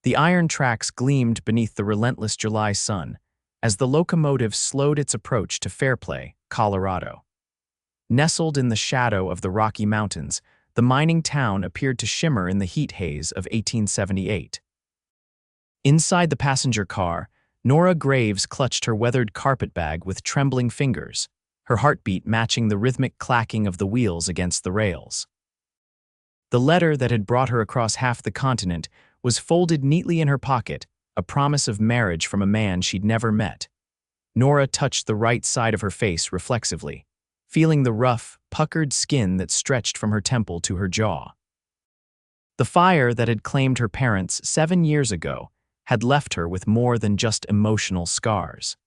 The iron tracks gleamed beneath the relentless July sun as the locomotive slowed its approach to Fairplay, Colorado. Nestled in the shadow of the Rocky Mountains, the mining town appeared to shimmer in the heat haze of 1878. Inside the passenger car, Nora Graves clutched her weathered carpetbag with trembling fingers, her heartbeat matching the rhythmic clacking of the wheels against the rails. The letter that had brought her across half the continent was folded neatly in her pocket, a promise of marriage from a man she'd never met. Nora touched the right side of her face reflexively, feeling the rough, puckered skin that stretched from her temple to her jaw. The fire that had claimed her parents 7 years ago had left her with more than just emotional scars.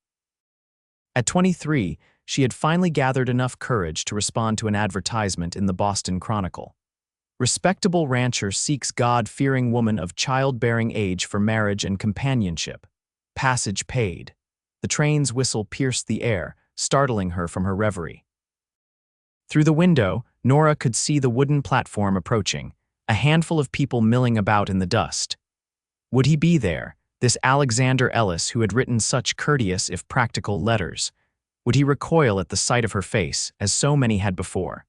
At 23, she had finally gathered enough courage to respond to an advertisement in the Boston Chronicle. Respectable rancher seeks God-fearing woman of childbearing age for marriage and companionship. Passage paid. The train's whistle pierced the air, startling her from her reverie. Through the window, Nora could see the wooden platform approaching, a handful of people milling about in the dust. Would he be there, this Alexander Ellis who had written such courteous if practical letters? Would he recoil at the sight of her face, as so many had before?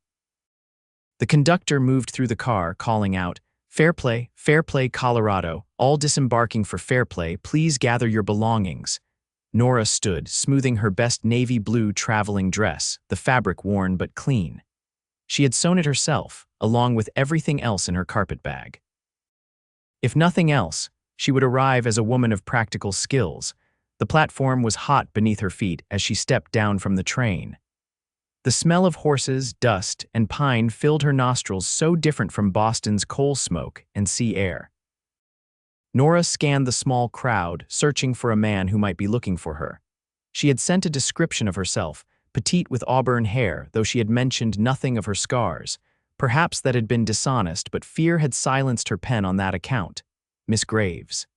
The conductor moved through the car, calling out, "Fairplay, Fairplay, Colorado, all disembarking for Fairplay, please gather your belongings." Nora stood, smoothing her best navy blue traveling dress, the fabric worn but clean. She had sewn it herself, along with everything else in her carpetbag. If nothing else, she would arrive as a woman of practical skills. The platform was hot beneath her feet as she stepped down from the train. The smell of horses, dust, and pine filled her nostrils, so different from Boston's coal smoke and sea air. Nora scanned the small crowd, searching for a man who might be looking for her. She had sent a description of herself, petite with auburn hair, though she had mentioned nothing of her scars. Perhaps that had been dishonest, but fear had silenced her pen on that account. Miss Graves.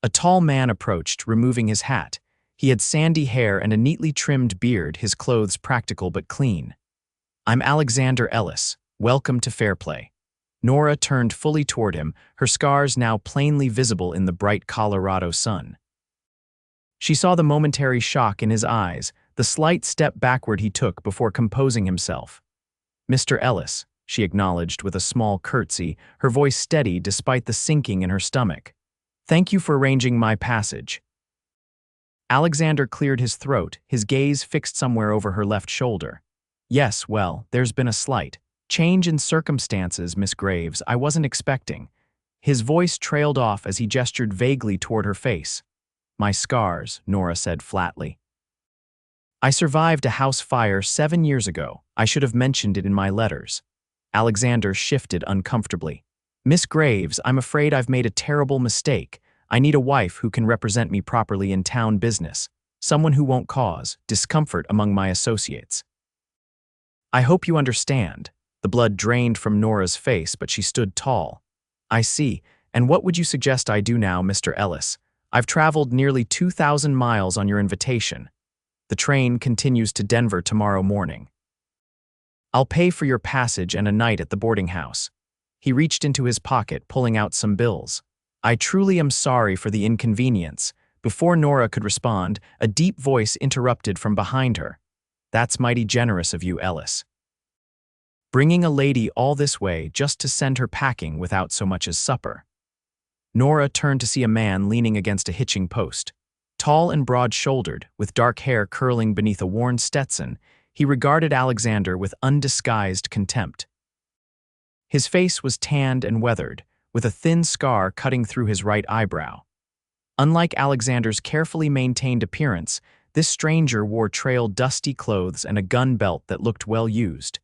A tall man approached, removing his hat. He had sandy hair and a neatly trimmed beard, his clothes practical but clean. "I'm Alexander Ellis. Welcome to Fairplay." Nora turned fully toward him, her scars now plainly visible in the bright Colorado sun. She saw the momentary shock in his eyes, the slight step backward he took before composing himself. "Mr. Ellis," she acknowledged with a small curtsy, her voice steady despite the sinking in her stomach. "Thank you for arranging my passage." Alexander cleared his throat, his gaze fixed somewhere over her left shoulder. "Yes, well, there's been a slight change in circumstances, Miss Graves, I wasn't expecting." His voice trailed off as he gestured vaguely toward her face. "My scars," Nora said flatly. "I survived a house fire 7 years ago. I should have mentioned it in my letters." Alexander shifted uncomfortably. "Miss Graves, I'm afraid I've made a terrible mistake. I need a wife who can represent me properly in town business, someone who won't cause discomfort among my associates." "I hope you understand." The blood drained from Nora's face, but she stood tall. "I see. And what would you suggest I do now, Mr. Ellis? I've traveled nearly 2,000 miles on your invitation. The train continues to Denver tomorrow morning. I'll pay for your passage and a night at the boarding house." He reached into his pocket, pulling out some bills. "I truly am sorry for the inconvenience." Before Nora could respond, a deep voice interrupted from behind her. "That's mighty generous of you, Ellis. Bringing a lady all this way just to send her packing without so much as supper." Nora turned to see a man leaning against a hitching post. Tall and broad-shouldered, with dark hair curling beneath a worn Stetson, he regarded Alexander with undisguised contempt. His face was tanned and weathered, with a thin scar cutting through his right eyebrow. Unlike Alexander's carefully maintained appearance, this stranger wore trailed dusty clothes and a gun belt that looked well used.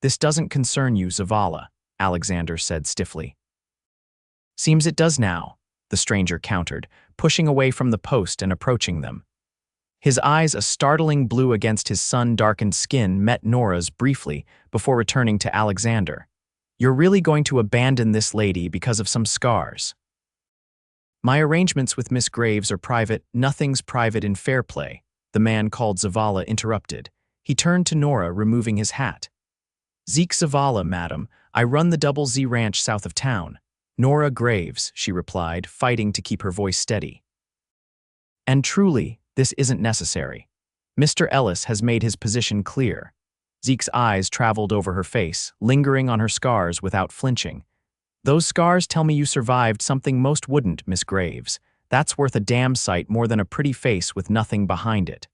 "This doesn't concern you, Zavala," Alexander said stiffly. "Seems it does now," the stranger countered, pushing away from the post and approaching them. His eyes, a startling blue against his sun-darkened skin, met Nora's briefly before returning to Alexander. "You're really going to abandon this lady because of some scars?" "My arrangements with Miss Graves are private. Nothing's private in Fairplay," the man called Zavala interrupted. He turned to Nora, removing his hat. "Zeke Zavala, madam. I run the Double Z Ranch south of town." Nora Graves, she replied, fighting to keep her voice steady. And truly, this isn't necessary. Mr. Ellis has made his position clear. Zeke's eyes traveled over her face, lingering on her scars without flinching. Those scars tell me you survived something most wouldn't, Miss Graves. That's worth a damn sight more than a pretty face with nothing behind it.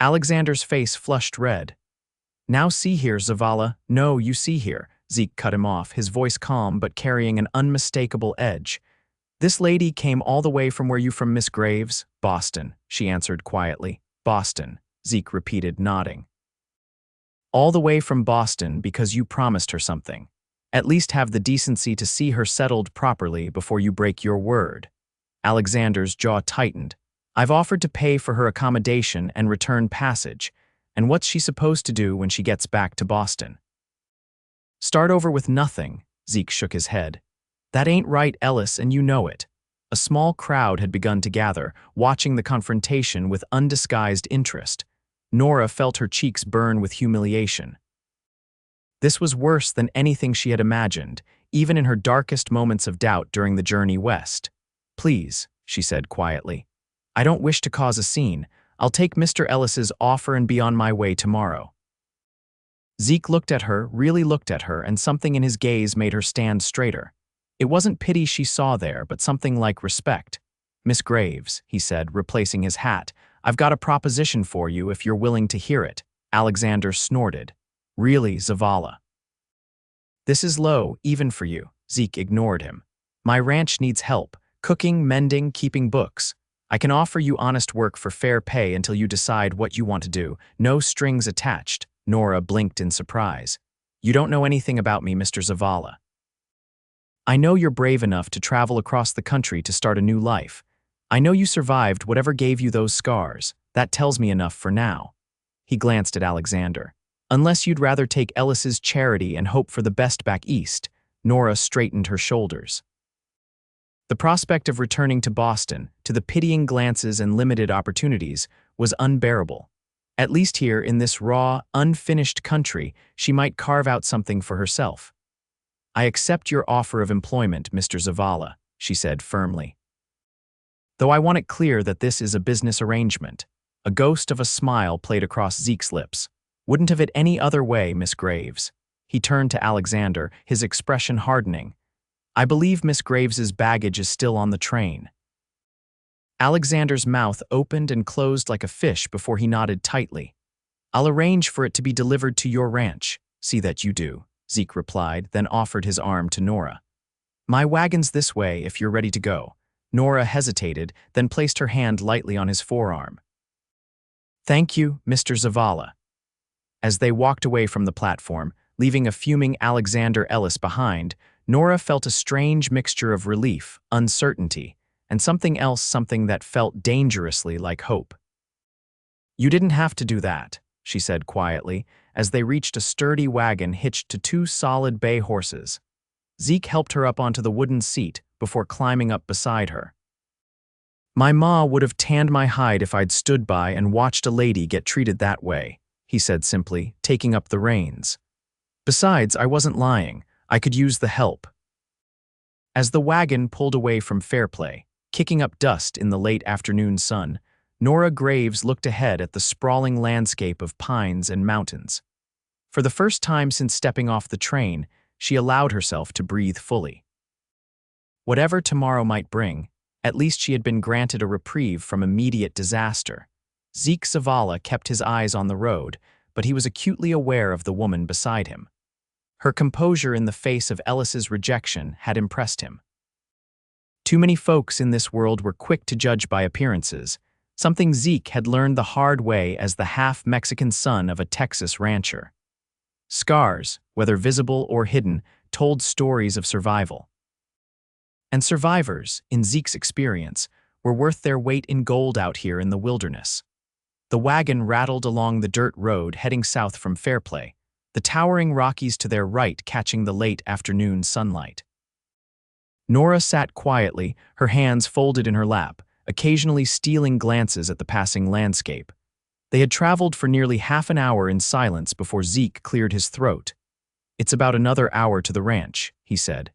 Alexander's face flushed red. Now see here, Zavala. No, you see here. Zeke cut him off, his voice calm but carrying an unmistakable edge. This lady came all the way from where you from, Miss Graves? Boston, she answered quietly. Boston, Zeke repeated, nodding. All the way from Boston because you promised her something. At least have the decency to see her settled properly before you break your word. Alexander's jaw tightened. I've offered to pay for her accommodation and return passage, and what's she supposed to do when she gets back to Boston? Start over with nothing, Zeke shook his head. That ain't right, Ellis, and you know it. A small crowd had begun to gather, watching the confrontation with undisguised interest. Nora felt her cheeks burn with humiliation. This was worse than anything she had imagined, even in her darkest moments of doubt during the journey west. Please, she said quietly. I don't wish to cause a scene. I'll take Mr. Ellis's offer and be on my way tomorrow. Zeke looked at her, really looked at her, and something in his gaze made her stand straighter. It wasn't pity she saw there, but something like respect. Miss Graves, he said, replacing his hat, I've got a proposition for you if you're willing to hear it. Alexander snorted. Really, Zavala? This is low, even for you. Zeke ignored him. My ranch needs help. Cooking, mending, keeping books. I can offer you honest work for fair pay until you decide what you want to do. No strings attached. Nora blinked in surprise. You don't know anything about me, Mr. Zavala. I know you're brave enough to travel across the country to start a new life. I know you survived whatever gave you those scars. That tells me enough for now. He glanced at Alexander. Unless you'd rather take Ellis's charity and hope for the best back east. Nora straightened her shoulders. The prospect of returning to Boston, to the pitying glances and limited opportunities, was unbearable. At least here in this raw, unfinished country, she might carve out something for herself. I accept your offer of employment, Mr. Zavala, she said firmly. Though I want it clear that this is a business arrangement. A ghost of a smile played across Zeke's lips. Wouldn't have it any other way, Miss Graves. He turned to Alexander, his expression hardening. I believe Miss Graves's baggage is still on the train. Alexander's mouth opened and closed like a fish before he nodded tightly. I'll arrange for it to be delivered to your ranch. See that you do, Zeke replied, then offered his arm to Nora. My wagon's this way if you're ready to go. Nora hesitated, then placed her hand lightly on his forearm. Thank you, Mr. Zavala. As they walked away from the platform, leaving a fuming Alexander Ellis behind, Nora felt a strange mixture of relief, uncertainty, and something else, something that felt dangerously like hope. You didn't have to do that, she said quietly, as they reached a sturdy wagon hitched to two solid bay horses. Zeke helped her up onto the wooden seat before climbing up beside her. My ma would have tanned my hide if I'd stood by and watched a lady get treated that way, he said simply, taking up the reins. Besides, I wasn't lying. I could use the help. As the wagon pulled away from Fairplay, kicking up dust in the late afternoon sun, Nora Graves looked ahead at the sprawling landscape of pines and mountains. For the first time since stepping off the train, she allowed herself to breathe fully. Whatever tomorrow might bring, at least she had been granted a reprieve from immediate disaster. Zeke Zavala kept his eyes on the road, but he was acutely aware of the woman beside him. Her composure in the face of Ellis's rejection had impressed him. Too many folks in this world were quick to judge by appearances, something Zeke had learned the hard way as the half-Mexican son of a Texas rancher. Scars, whether visible or hidden, told stories of survival. And survivors, in Zeke's experience, were worth their weight in gold out here in the wilderness. The wagon rattled along the dirt road heading south from Fairplay, the towering Rockies to their right catching the late afternoon sunlight. Nora sat quietly, her hands folded in her lap, occasionally stealing glances at the passing landscape. They had traveled for nearly half an hour in silence before Zeke cleared his throat. It's about another hour to the ranch, he said.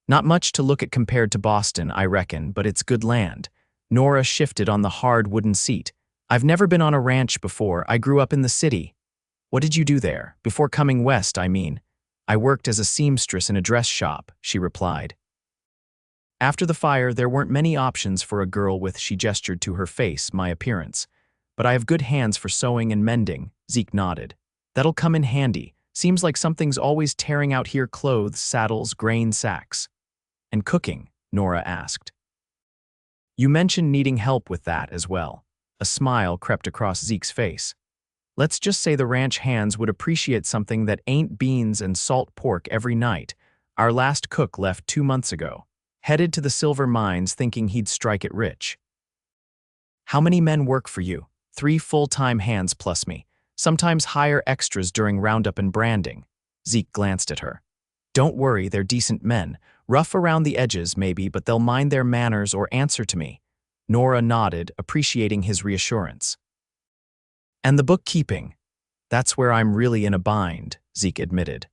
Not much to look at compared to Boston, I reckon, but it's good land. Nora shifted on the hard wooden seat. I've never been on a ranch before. I grew up in the city. What did you do there? Before coming west, I mean. I worked as a seamstress in a dress shop, she replied. After the fire, there weren't many options for a girl with, she gestured to her face, my appearance. But I have good hands for sewing and mending, Zeke nodded. That'll come in handy. Seems like something's always tearing out here: clothes, saddles, grain sacks. And cooking, Nora asked. You mentioned needing help with that as well. A smile crept across Zeke's face. Let's just say the ranch hands would appreciate something that ain't beans and salt pork every night. Our last cook left 2 months ago, headed to the silver mines thinking he'd strike it rich. How many men work for you? 3 full-time hands plus me. Sometimes hire extras during roundup and branding. Zeke glanced at her. Don't worry, they're decent men. Rough around the edges, maybe, but they'll mind their manners or answer to me. Nora nodded, appreciating his reassurance. And the bookkeeping. That's where I'm really in a bind, Zeke admitted.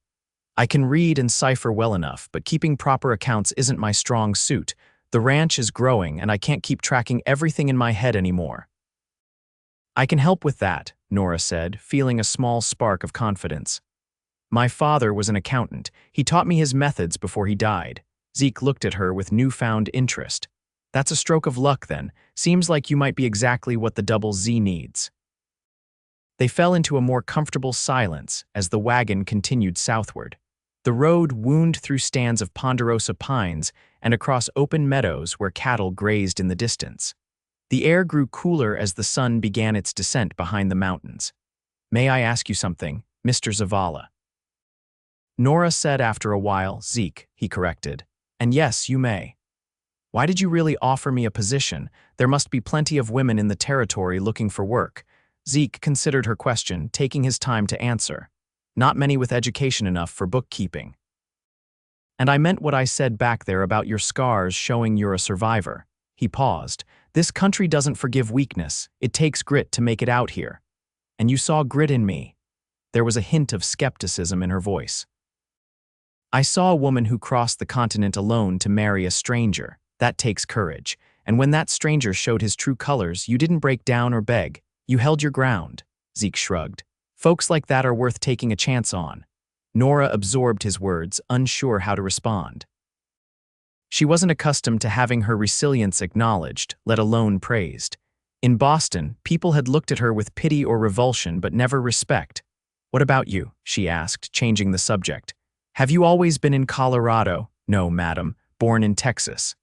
I can read and cipher well enough, but keeping proper accounts isn't my strong suit. The ranch is growing, and I can't keep tracking everything in my head anymore. I can help with that, Nora said, feeling a small spark of confidence. My father was an accountant. He taught me his methods before he died. Zeke looked at her with newfound interest. That's a stroke of luck, then. Seems like you might be exactly what the double Z needs. They fell into a more comfortable silence as the wagon continued southward. The road wound through stands of ponderosa pines and across open meadows where cattle grazed in the distance. The air grew cooler as the sun began its descent behind the mountains. May I ask you something, Mr. Zavala? Nora said after a while. Zeke, he corrected. And yes, you may. Why did you really offer me a position? There must be plenty of women in the territory looking for work. Zeke considered her question, taking his time to answer. Not many with education enough for bookkeeping. And I meant what I said back there about your scars showing you're a survivor. He paused. This country doesn't forgive weakness. It takes grit to make it out here. And you saw grit in me. There was a hint of skepticism in her voice. I saw a woman who crossed the continent alone to marry a stranger. That takes courage. And when that stranger showed his true colors, you didn't break down or beg. You held your ground. Zeke shrugged. Folks like that are worth taking a chance on. Nora absorbed his words, unsure how to respond. She wasn't accustomed to having her resilience acknowledged, let alone praised. In Boston, people had looked at her with pity or revulsion, but never respect. What about you? She asked, changing the subject. Have you always been in Colorado? No, madam, born in Texas.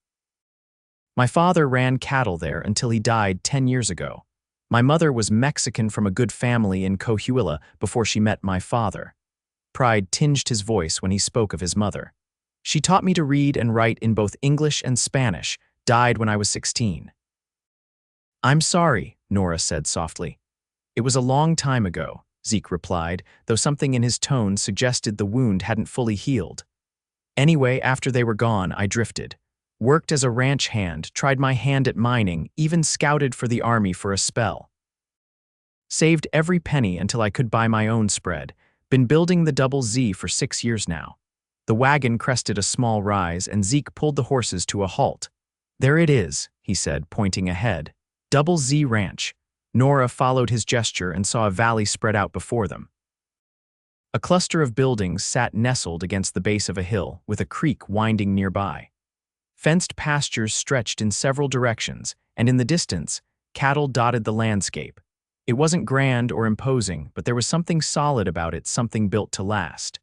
My father ran cattle there until he died 10 years ago. My mother was Mexican from a good family in Coahuila before she met my father. Pride tinged his voice when he spoke of his mother. She taught me to read and write in both English and Spanish, died when I was 16. I'm sorry, Nora said softly. It was a long time ago, Zeke replied, though something in his tone suggested the wound hadn't fully healed. Anyway, after they were gone, I drifted. Worked as a ranch hand, tried my hand at mining, even scouted for the army for a spell. Saved every penny until I could buy my own spread. Been building the double Z for 6 years now. The wagon crested a small rise and Zeke pulled the horses to a halt. There it is, he said, pointing ahead. Double Z Ranch. Nora followed his gesture and saw a valley spread out before them. A cluster of buildings sat nestled against the base of a hill, with a creek winding nearby. Fenced pastures stretched in several directions, and in the distance, cattle dotted the landscape. It wasn't grand or imposing, but there was something solid about it, something built to last.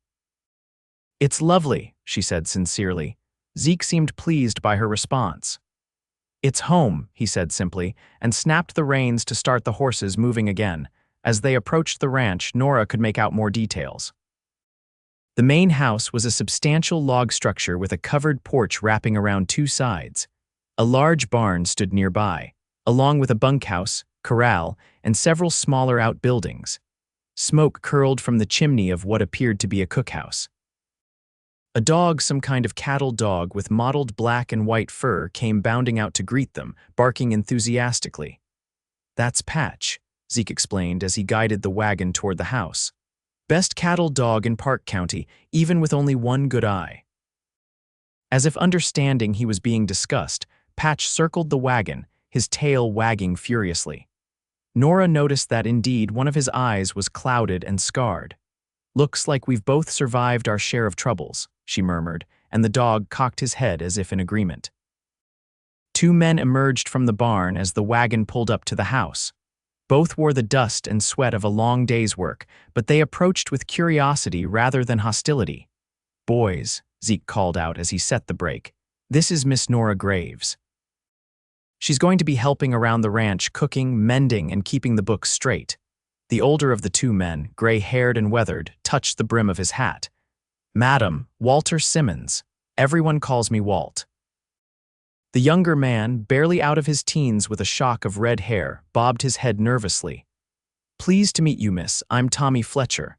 It's lovely, she said sincerely. Zeke seemed pleased by her response. It's home, he said simply, and snapped the reins to start the horses moving again. As they approached the ranch, Nora could make out more details. The main house was a substantial log structure with a covered porch wrapping around 2 sides. A large barn stood nearby, along with a bunkhouse, corral, and several smaller outbuildings. Smoke curled from the chimney of what appeared to be a cookhouse. A dog, some kind of cattle dog with mottled black and white fur, came bounding out to greet them, barking enthusiastically. That's Patch, Zeke explained as he guided the wagon toward the house. Best cattle dog in Park County, even with only one good eye. As if understanding he was being discussed, Patch circled the wagon, his tail wagging furiously. Nora noticed that indeed one of his eyes was clouded and scarred. "Looks like we've both survived our share of troubles," she murmured, and the dog cocked his head as if in agreement. Two men emerged from the barn as the wagon pulled up to the house. Both wore the dust and sweat of a long day's work, but they approached with curiosity rather than hostility. "Boys," Zeke called out as he set the brake, "this is Miss Nora Graves. She's going to be helping around the ranch, cooking, mending, and keeping the books straight." The older of the two men, gray-haired and weathered, touched the brim of his hat. "Madam, Walter Simmons. Everyone calls me Walt." The younger man, barely out of his teens with a shock of red hair, bobbed his head nervously. "Pleased to meet you, miss. I'm Tommy Fletcher."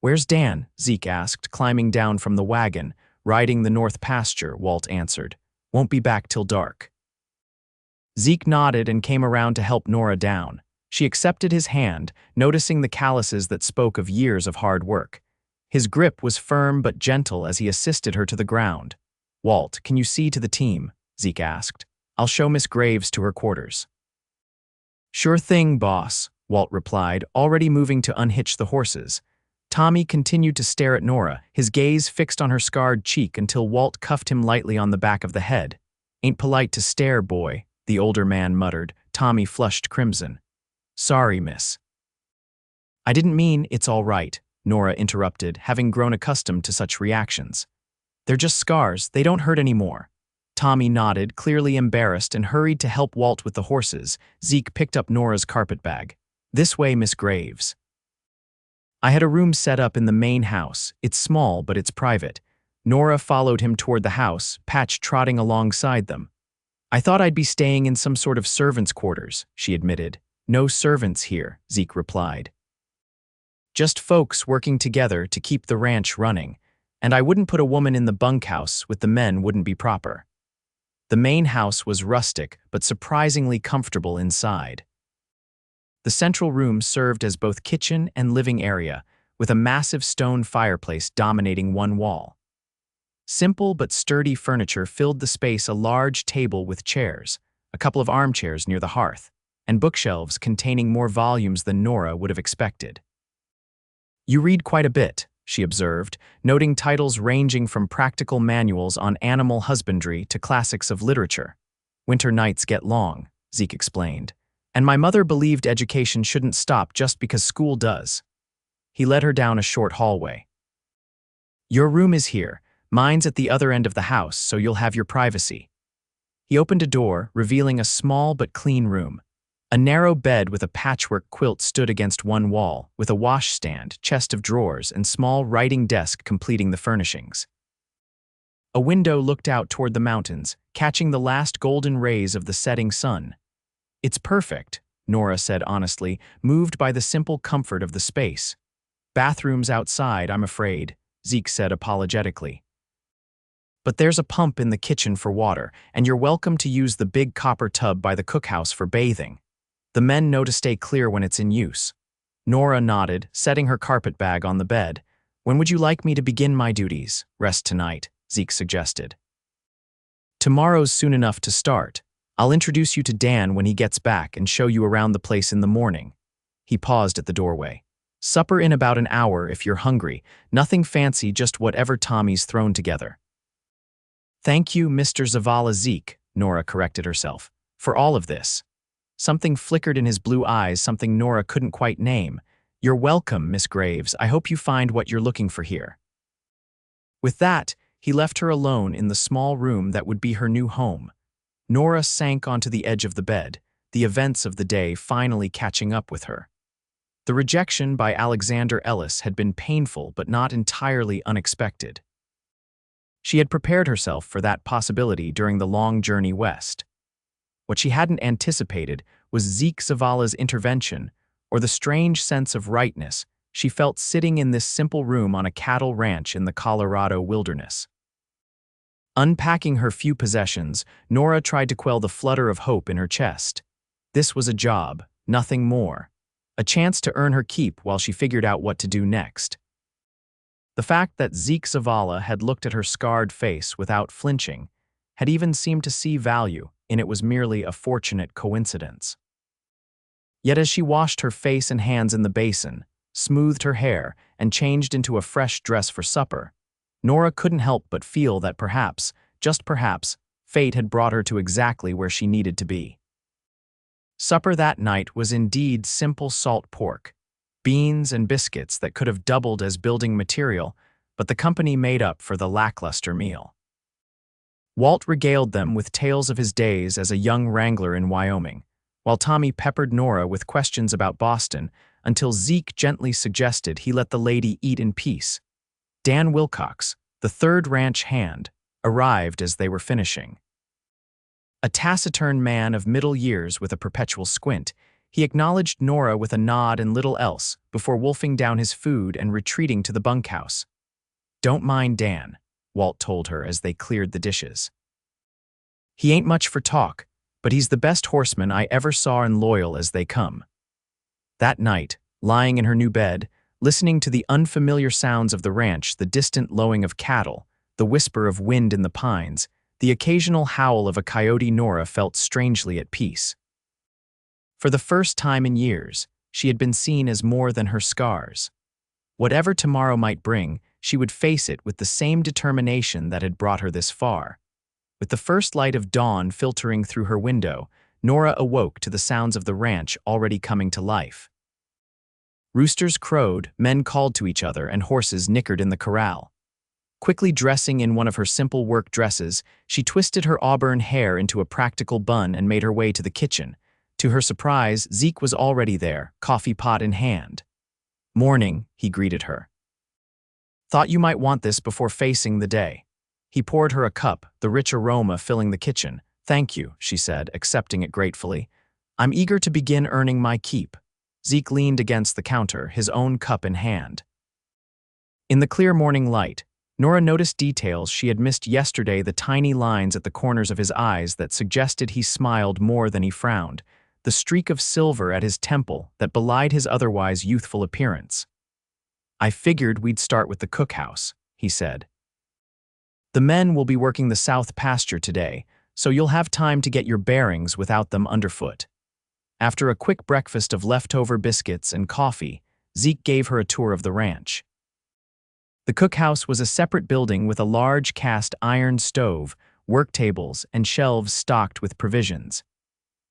"Where's Dan?" Zeke asked, climbing down from the wagon. "Riding the north pasture," Walt answered. "Won't be back till dark." Zeke nodded and came around to help Nora down. She accepted his hand, noticing the calluses that spoke of years of hard work. His grip was firm but gentle as he assisted her to the ground. "Walt, can you see to the team?" Zeke asked. "I'll show Miss Graves to her quarters." "Sure thing, boss," Walt replied, already moving to unhitch the horses. Tommy continued to stare at Nora, his gaze fixed on her scarred cheek until Walt cuffed him lightly on the back of the head. "Ain't polite to stare, boy," the older man muttered. Tommy flushed crimson. "Sorry, miss." "I didn't mean it's all right," Nora interrupted, having grown accustomed to such reactions. "They're just scars, they don't hurt anymore." Tommy nodded, clearly embarrassed, and hurried to help Walt with the horses. Zeke picked up Nora's carpetbag. "This way, Miss Graves." "I had a room set up in the main house. It's small, but it's private." Nora followed him toward the house, Patch trotting alongside them. "I thought I'd be staying in some sort of servants' quarters," she admitted. "No servants here," Zeke replied. "Just folks working together to keep the ranch running, and I wouldn't put a woman in the bunkhouse with the men, wouldn't be proper." The main house was rustic, but surprisingly comfortable inside. The central room served as both kitchen and living area, with a massive stone fireplace dominating one wall. Simple but sturdy furniture filled the space, a large table with chairs, a couple of armchairs near the hearth, and bookshelves containing more volumes than Nora would have expected. "You read quite a bit," she observed, noting titles ranging from practical manuals on animal husbandry to classics of literature. "Winter nights get long," Zeke explained, "and my mother believed education shouldn't stop just because school does." He led her down a short hallway. "Your room is here. Mine's at the other end of the house, so you'll have your privacy." He opened a door, revealing a small but clean room. A narrow bed with a patchwork quilt stood against one wall, with a washstand, chest of drawers, and small writing desk completing the furnishings. A window looked out toward the mountains, catching the last golden rays of the setting sun. "It's perfect," Nora said honestly, moved by the simple comfort of the space. "Bathrooms outside, I'm afraid," Zeke said apologetically. "But there's a pump in the kitchen for water, and you're welcome to use the big copper tub by the cookhouse for bathing. The men know to stay clear when it's in use." Nora nodded, setting her carpetbag on the bed. "When would you like me to begin my duties?" "Rest tonight," Zeke suggested. "Tomorrow's soon enough to start. I'll introduce you to Dan when he gets back and show you around the place in the morning." He paused at the doorway. "Supper in about an hour if you're hungry. Nothing fancy, just whatever Tommy's thrown together." "Thank you, Mr. Zavala." Zeke, Nora corrected herself, "for all of this." Something flickered in his blue eyes, something Nora couldn't quite name. "You're welcome, Miss Graves. I hope you find what you're looking for here." With that, he left her alone in the small room that would be her new home. Nora sank onto the edge of the bed, the events of the day finally catching up with her. The rejection by Alexander Ellis had been painful but not entirely unexpected. She had prepared herself for that possibility during the long journey west. What she hadn't anticipated was Zeke Zavala's intervention, or the strange sense of rightness she felt sitting in this simple room on a cattle ranch in the Colorado wilderness. Unpacking her few possessions, Nora tried to quell the flutter of hope in her chest. This was a job, nothing more. A chance to earn her keep while she figured out what to do next. The fact that Zeke Zavala had looked at her scarred face without flinching, had even seemed to see value in it, was merely a fortunate coincidence. Yet as she washed her face and hands in the basin, smoothed her hair, and changed into a fresh dress for supper, Nora couldn't help but feel that perhaps, just perhaps, fate had brought her to exactly where she needed to be. Supper that night was indeed simple salt pork, beans and biscuits that could have doubled as building material, but the company made up for the lackluster meal. Walt regaled them with tales of his days as a young wrangler in Wyoming, while Tommy peppered Nora with questions about Boston until Zeke gently suggested he let the lady eat in peace. Dan Wilcox, the third ranch hand, arrived as they were finishing. A taciturn man of middle years with a perpetual squint, he acknowledged Nora with a nod and little else before wolfing down his food and retreating to the bunkhouse. "Don't mind Dan," Walt told her as they cleared the dishes. "He ain't much for talk, but he's the best horseman I ever saw and loyal as they come." That night, lying in her new bed, listening to the unfamiliar sounds of the ranch, the distant lowing of cattle, the whisper of wind in the pines, the occasional howl of a coyote, Nora felt strangely at peace. For the first time in years, she had been seen as more than her scars. Whatever tomorrow might bring, she would face it with the same determination that had brought her this far. With the first light of dawn filtering through her window, Nora awoke to the sounds of the ranch already coming to life. Roosters crowed, men called to each other, and horses nickered in the corral. Quickly dressing in one of her simple work dresses, she twisted her auburn hair into a practical bun and made her way to the kitchen. To her surprise, Zeke was already there, coffee pot in hand. "Morning," he greeted her. "Thought you might want this before facing the day." He poured her a cup, the rich aroma filling the kitchen. "Thank you," she said, accepting it gratefully. "I'm eager to begin earning my keep." Zeke leaned against the counter, his own cup in hand. In the clear morning light, Nora noticed details she had missed yesterday, the tiny lines at the corners of his eyes that suggested he smiled more than he frowned, the streak of silver at his temple that belied his otherwise youthful appearance. "I figured we'd start with the cookhouse," he said. "The men will be working the south pasture today, so you'll have time to get your bearings without them underfoot." After a quick breakfast of leftover biscuits and coffee, Zeke gave her a tour of the ranch. The cookhouse was a separate building with a large cast iron stove, work tables, and shelves stocked with provisions.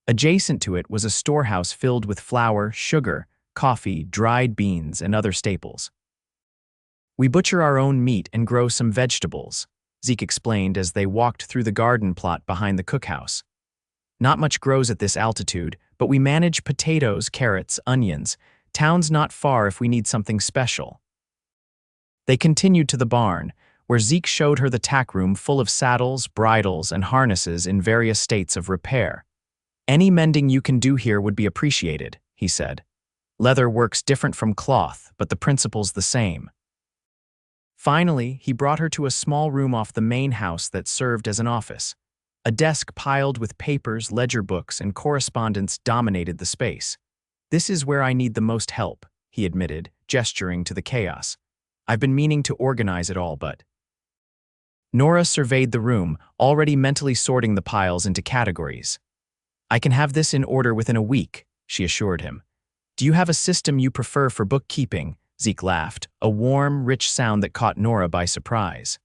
Adjacent to it was a storehouse filled with flour, sugar, coffee, dried beans, and other staples. "We butcher our own meat and grow some vegetables," Zeke explained as they walked through the garden plot behind the cookhouse. "Not much grows at this altitude, but we manage potatoes, carrots, onions. Town's not far if we need something special." They continued to the barn, where Zeke showed her the tack room full of saddles, bridles, and harnesses in various states of repair. "Any mending you can do here would be appreciated," he said. "Leather works different from cloth, but the principle's the same." Finally, he brought her to a small room off the main house that served as an office. A desk piled with papers, ledger books, and correspondence dominated the space. "This is where I need the most help," he admitted, gesturing to the chaos. "I've been meaning to organize it all, but—" Nora surveyed the room, already mentally sorting the piles into categories. "I can have this in order within a week," she assured him. "Do you have a system you prefer for bookkeeping?" Zeke laughed, a warm, rich sound that caught Nora by surprise.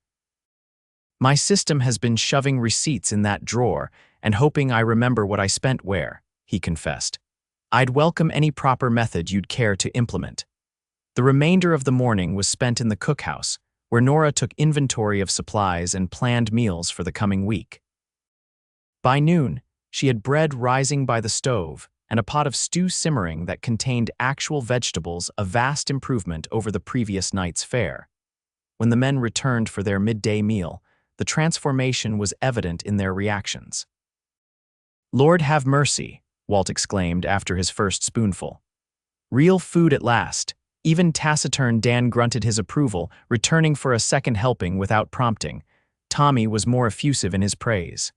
"My system has been shoving receipts in that drawer and hoping I remember what I spent where," he confessed. "I'd welcome any proper method you'd care to implement." The remainder of the morning was spent in the cookhouse, where Nora took inventory of supplies and planned meals for the coming week. By noon, she had bread rising by the stove and a pot of stew simmering that contained actual vegetables, a vast improvement over the previous night's fare. When the men returned for their midday meal, the transformation was evident in their reactions. "Lord have mercy," Walt exclaimed after his first spoonful. "Real food at last." Even taciturn Dan grunted his approval, returning for a second helping without prompting. Tommy was more effusive in his praise.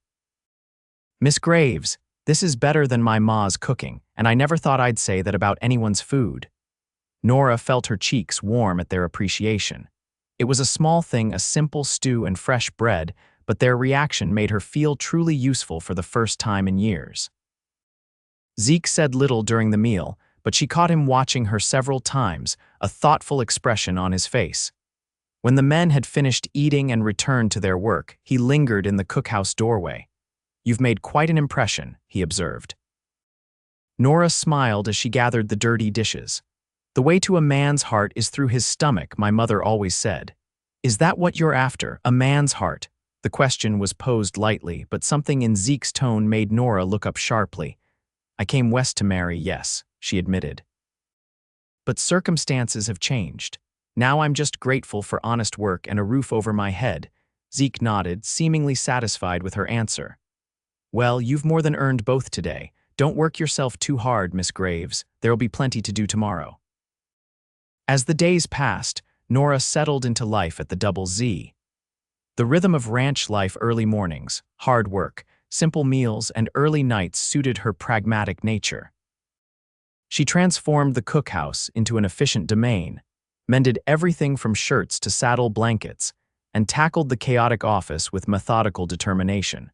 "Miss Graves, this is better than my ma's cooking, and I never thought I'd say that about anyone's food." Nora felt her cheeks warm at their appreciation. It was a small thing, a simple stew and fresh bread, but their reaction made her feel truly useful for the first time in years. Zeke said little during the meal, but she caught him watching her several times, a thoughtful expression on his face. When the men had finished eating and returned to their work, he lingered in the cookhouse doorway. "You've made quite an impression," he observed. Nora smiled as she gathered the dirty dishes. "The way to a man's heart is through his stomach," my mother always said. "Is that what you're after, a man's heart?" The question was posed lightly, but something in Zeke's tone made Nora look up sharply. "I came west to marry, yes," she admitted. "But circumstances have changed. Now I'm just grateful for honest work and a roof over my head." Zeke nodded, seemingly satisfied with her answer. "Well, you've more than earned both today. Don't work yourself too hard, Miss Graves. There'll be plenty to do tomorrow." As the days passed, Nora settled into life at the Double Z. The rhythm of ranch life, early mornings, hard work, simple meals, and early nights suited her pragmatic nature. She transformed the cookhouse into an efficient domain, mended everything from shirts to saddle blankets, and tackled the chaotic office with methodical determination.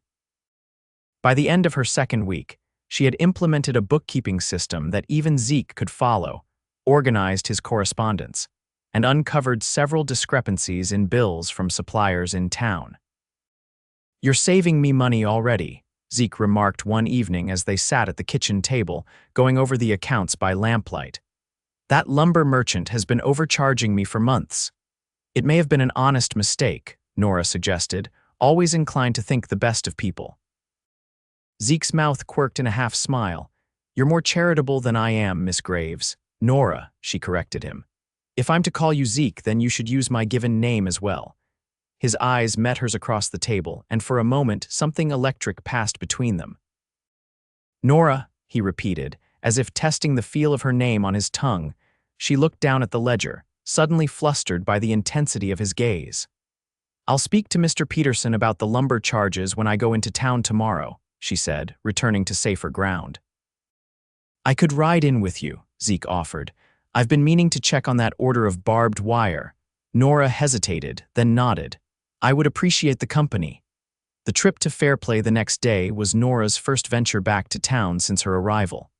By the end of her second week, she had implemented a bookkeeping system that even Zeke could follow, organized his correspondence, and uncovered several discrepancies in bills from suppliers in town. "You're saving me money already," Zeke remarked one evening as they sat at the kitchen table, going over the accounts by lamplight. "That lumber merchant has been overcharging me for months." "It may have been an honest mistake," Nora suggested, always inclined to think the best of people. Zeke's mouth quirked in a half-smile. "You're more charitable than I am, Miss Graves." "Nora," she corrected him. "If I'm to call you Zeke, then you should use my given name as well." His eyes met hers across the table, and for a moment something electric passed between them. "Nora," he repeated, as if testing the feel of her name on his tongue. She looked down at the ledger, suddenly flustered by the intensity of his gaze. "I'll speak to Mr. Peterson about the lumber charges when I go into town tomorrow," she said, returning to safer ground. "I could ride in with you," Zeke offered. "I've been meaning to check on that order of barbed wire." Nora hesitated, then nodded. "I would appreciate the company." The trip to Fairplay the next day was Nora's first venture back to town since her arrival.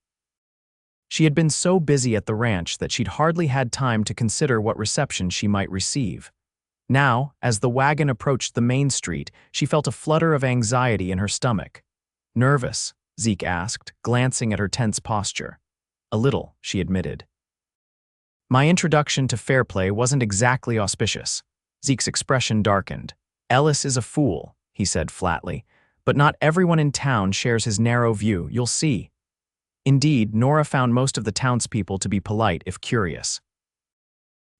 She had been so busy at the ranch that she'd hardly had time to consider what reception she might receive. Now, as the wagon approached the main street, she felt a flutter of anxiety in her stomach. "Nervous?" Zeke asked, glancing at her tense posture. "A little," she admitted. "My introduction to Fairplay wasn't exactly auspicious." Zeke's expression darkened. "Ellis is a fool," he said flatly, "but not everyone in town shares his narrow view, you'll see." Indeed, Nora found most of the townspeople to be polite if curious.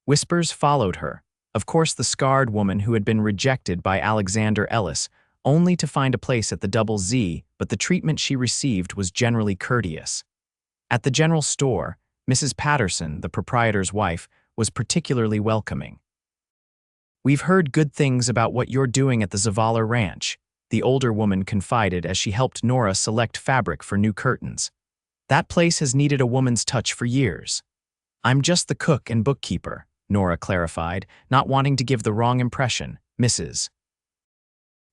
Whispers followed her. Of course, the scarred woman who had been rejected by Alexander Ellis, only to find a place at the Double Z, but the treatment she received was generally courteous. At the general store, Mrs. Patterson, the proprietor's wife, was particularly welcoming. "We've heard good things about what you're doing at the Zavala ranch," the older woman confided as she helped Nora select fabric for new curtains. "That place has needed a woman's touch for years." "I'm just the cook and bookkeeper," Nora clarified, not wanting to give the wrong impression. "Mrs.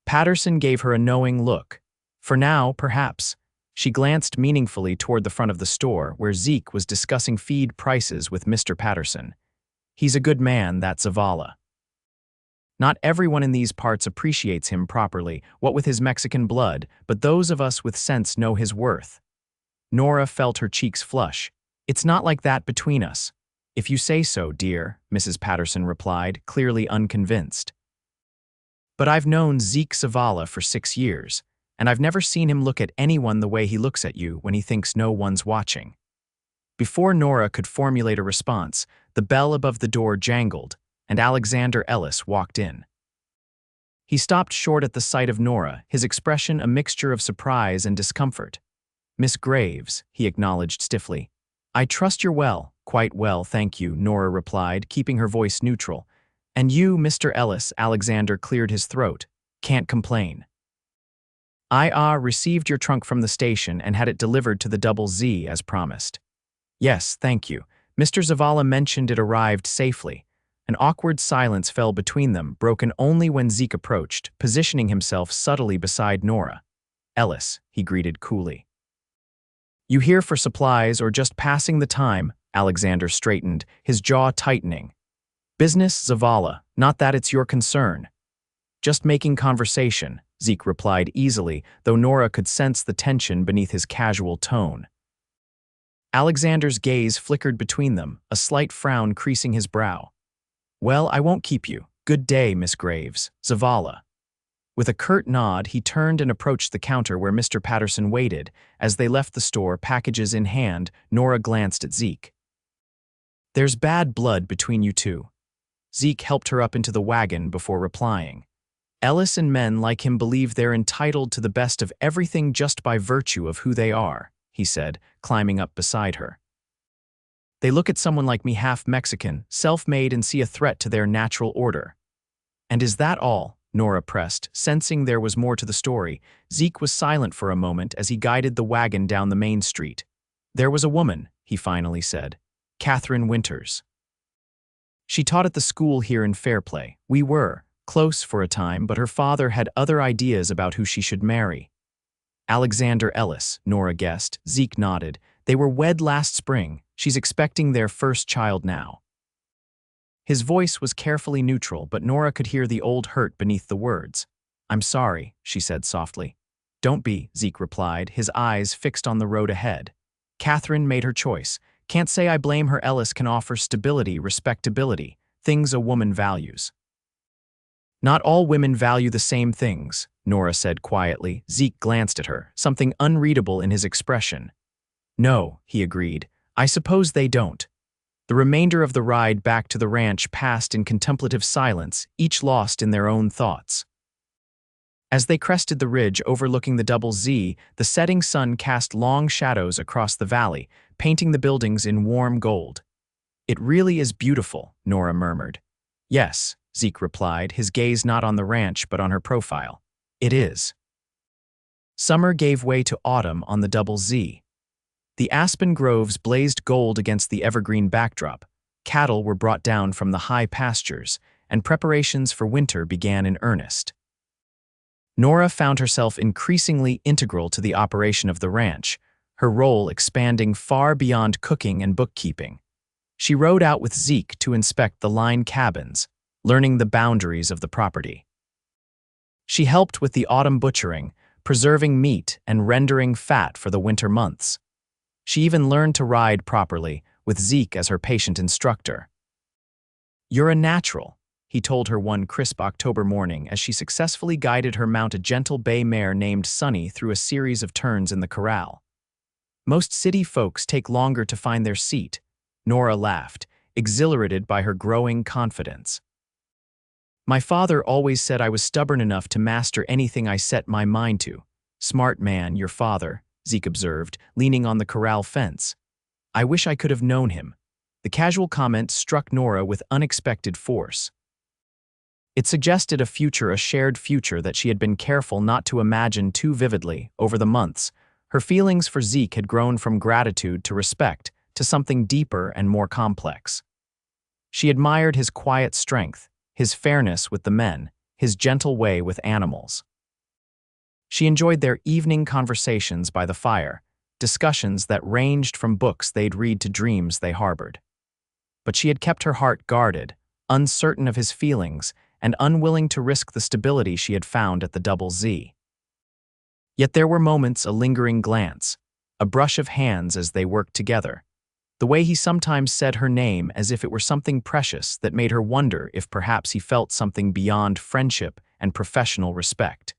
Patterson gave her a knowing look. "For now, perhaps." She glanced meaningfully toward the front of the store, where Zeke was discussing feed prices with Mr. Patterson. "He's a good man, that Zavala. Not everyone in these parts appreciates him properly, what with his Mexican blood, but those of us with sense know his worth." Nora felt her cheeks flush. "It's not like that between us." "If you say so, dear," Mrs. Patterson replied, clearly unconvinced. "But I've known Zeke Zavala for 6 years, and I've never seen him look at anyone the way he looks at you when he thinks no one's watching." Before Nora could formulate a response, the bell above the door jangled, and Alexander Ellis walked in. He stopped short at the sight of Nora, his expression a mixture of surprise and discomfort. "Miss Graves," he acknowledged stiffly. "I trust you're well." "Quite well, thank you," Nora replied, keeping her voice neutral. "And you, Mr. Ellis," Alexander cleared his throat. "Can't complain." "I received your trunk from the station and had it delivered to the Double Z as promised." "Yes, thank you. Mr. Zavala mentioned it arrived safely. An awkward silence fell between them, broken only when Zeke approached, positioning himself subtly beside Nora. "Ellis," he greeted coolly. "You here for supplies or just passing the time?" Alexander straightened, his jaw tightening. "Business, Zavala, not that it's your concern." "Just making conversation," Zeke replied easily, though Nora could sense the tension beneath his casual tone. Alexander's gaze flickered between them, a slight frown creasing his brow. "Well, I won't keep you. Good day, Miss Graves. Zavala." With a curt nod, he turned and approached the counter where Mr. Patterson waited. As they left the store, packages in hand, Nora glanced at Zeke. "There's bad blood between you two." Zeke helped her up into the wagon before replying. "Ellis and men like him believe they're entitled to the best of everything just by virtue of who they are," he said, climbing up beside her. "They look at someone like me, half Mexican, self-made, and see a threat to their natural order." "And is that all?" Nora pressed, sensing there was more to the story. Zeke was silent for a moment as he guided the wagon down the main street. "There was a woman," he finally said. "Catherine Winters. She taught at the school here in Fairplay. We were close for a time, but her father had other ideas about who she should marry." "Alexander Ellis," Nora guessed. Zeke nodded. "They were wed last spring. She's expecting their first child now." His voice was carefully neutral, but Nora could hear the old hurt beneath the words. "I'm sorry," she said softly. "Don't be," Zeke replied, his eyes fixed on the road ahead. "Catherine made her choice. Can't say I blame her. Ellis can offer stability, respectability, things a woman values." "Not all women value the same things," Nora said quietly. Zeke glanced at her, something unreadable in his expression. "No," he agreed. "I suppose they don't." The remainder of the ride back to the ranch passed in contemplative silence, each lost in their own thoughts. As they crested the ridge overlooking the Double Z, the setting sun cast long shadows across the valley, painting the buildings in warm gold. "It really is beautiful," Nora murmured. "Yes," Zeke replied, his gaze not on the ranch but on her profile. "It is." Summer gave way to autumn on the Double Z. The aspen groves blazed gold against the evergreen backdrop. Cattle were brought down from the high pastures, and preparations for winter began in earnest. Nora found herself increasingly integral to the operation of the ranch, her role expanding far beyond cooking and bookkeeping. She rode out with Zeke to inspect the line cabins, learning the boundaries of the property. She helped with the autumn butchering, preserving meat and rendering fat for the winter months. She even learned to ride properly, with Zeke as her patient instructor. "You're a natural," he told her one crisp October morning as she successfully guided her mount, a gentle bay mare named Sunny, through a series of turns in the corral. "Most city folks take longer to find their seat." Nora laughed, exhilarated by her growing confidence. "My father always said I was stubborn enough to master anything I set my mind to." "Smart man, your father," Zeke observed, leaning on the corral fence. "I wish I could have known him." The casual comment struck Nora with unexpected force. It suggested a shared future that she had been careful not to imagine too vividly. Over the months, her feelings for Zeke had grown from gratitude to respect, to something deeper and more complex. She admired his quiet strength, his fairness with the men, his gentle way with animals. She enjoyed their evening conversations by the fire, discussions that ranged from books they'd read to dreams they harbored. But she had kept her heart guarded, uncertain of his feelings, and unwilling to risk the stability she had found at the Double Z. Yet there were moments, a lingering glance, a brush of hands as they worked together, the way he sometimes said her name as if it were something precious that made her wonder if perhaps he felt something beyond friendship and professional respect.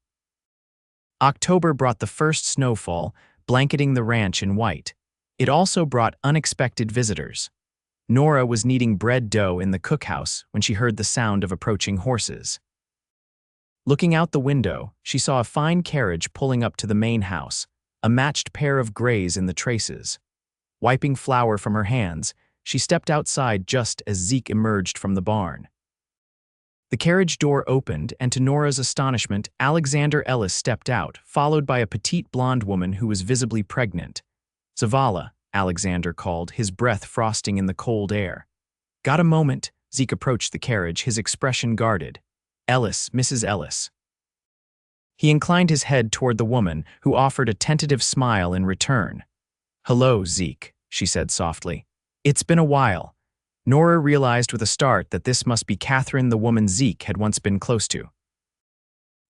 October brought the first snowfall, blanketing the ranch in white. It also brought unexpected visitors. Nora was kneading bread dough in the cookhouse when she heard the sound of approaching horses. Looking out the window, she saw a fine carriage pulling up to the main house, a matched pair of grays in the traces. Wiping flour from her hands, she stepped outside just as Zeke emerged from the barn. The carriage door opened, and to Nora's astonishment, Alexander Ellis stepped out, followed by a petite blonde woman who was visibly pregnant. "Zavala," Alexander called, his breath frosting in the cold air. "Got a moment?" Zeke approached the carriage, his expression guarded. Ellis, Mrs. Ellis. He inclined his head toward the woman, who offered a tentative smile in return. Hello, Zeke, she said softly. It's been a while. Nora realized with a start that this must be Catherine, the woman Zeke had once been close to.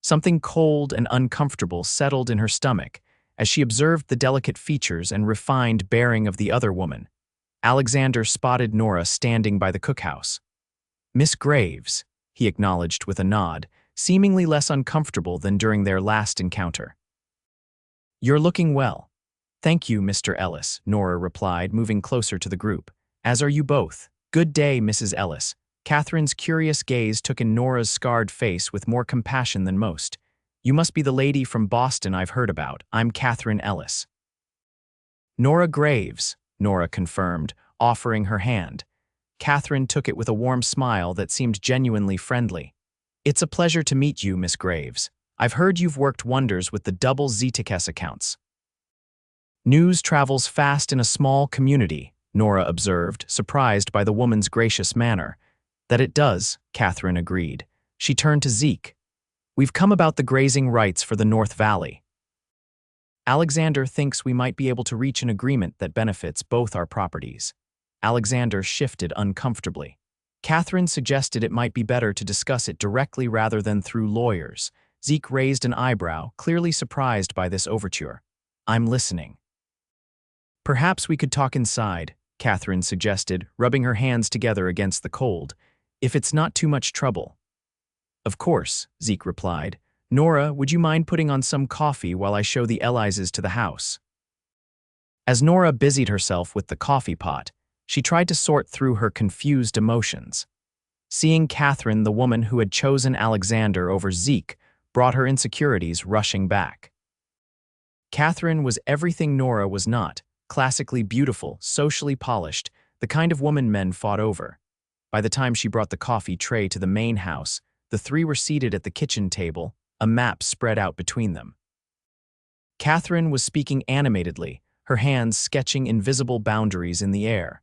Something cold and uncomfortable settled in her stomach as she observed the delicate features and refined bearing of the other woman. Alexander spotted Nora standing by the cookhouse. Miss Graves, he acknowledged with a nod, seemingly less uncomfortable than during their last encounter. You're looking well. Thank you, Mr. Ellis, Nora replied, moving closer to the group. As are you both. Good day, Mrs. Ellis. Catherine's curious gaze took in Nora's scarred face with more compassion than most. You must be the lady from Boston I've heard about. I'm Catherine Ellis. Nora Graves, Nora confirmed, offering her hand. Catherine took it with a warm smile that seemed genuinely friendly. It's a pleasure to meet you, Miss Graves. I've heard you've worked wonders with the double ZTKS accounts. News travels fast in a small community, Nora observed, surprised by the woman's gracious manner. That it does, Catherine agreed. She turned to Zeke. We've come about the grazing rights for the North Valley. Alexander thinks we might be able to reach an agreement that benefits both our properties. Alexander shifted uncomfortably. Catherine suggested it might be better to discuss it directly rather than through lawyers. Zeke raised an eyebrow, clearly surprised by this overture. I'm listening. Perhaps we could talk inside, Catherine suggested, rubbing her hands together against the cold, if it's not too much trouble. Of course, Zeke replied. Nora, would you mind putting on some coffee while I show the Ellises to the house? As Nora busied herself with the coffee pot, she tried to sort through her confused emotions. Seeing Catherine, the woman who had chosen Alexander over Zeke, brought her insecurities rushing back. Catherine was everything Nora was not, classically beautiful, socially polished, the kind of woman men fought over. By the time she brought the coffee tray to the main house, the three were seated at the kitchen table, a map spread out between them. Catherine was speaking animatedly, her hands sketching invisible boundaries in the air.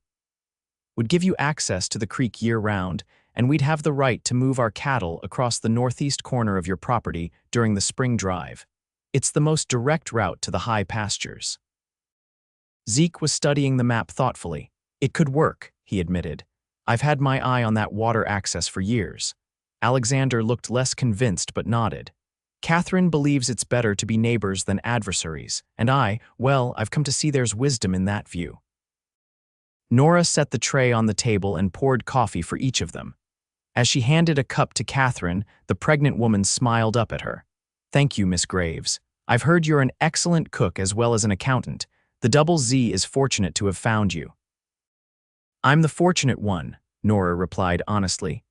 Would give you access to the creek year-round, and we'd have the right to move our cattle across the northeast corner of your property during the spring drive. It's the most direct route to the high pastures. Zeke was studying the map thoughtfully. It could work, he admitted. I've had my eye on that water access for years. Alexander looked less convinced but nodded. Catherine believes it's better to be neighbors than adversaries, and I've come to see there's wisdom in that view. Nora set the tray on the table and poured coffee for each of them. As she handed a cup to Catherine, the pregnant woman smiled up at her. Thank you, Miss Graves. I've heard you're an excellent cook as well as an accountant. The Double Z is fortunate to have found you. I'm the fortunate one, Nora replied honestly.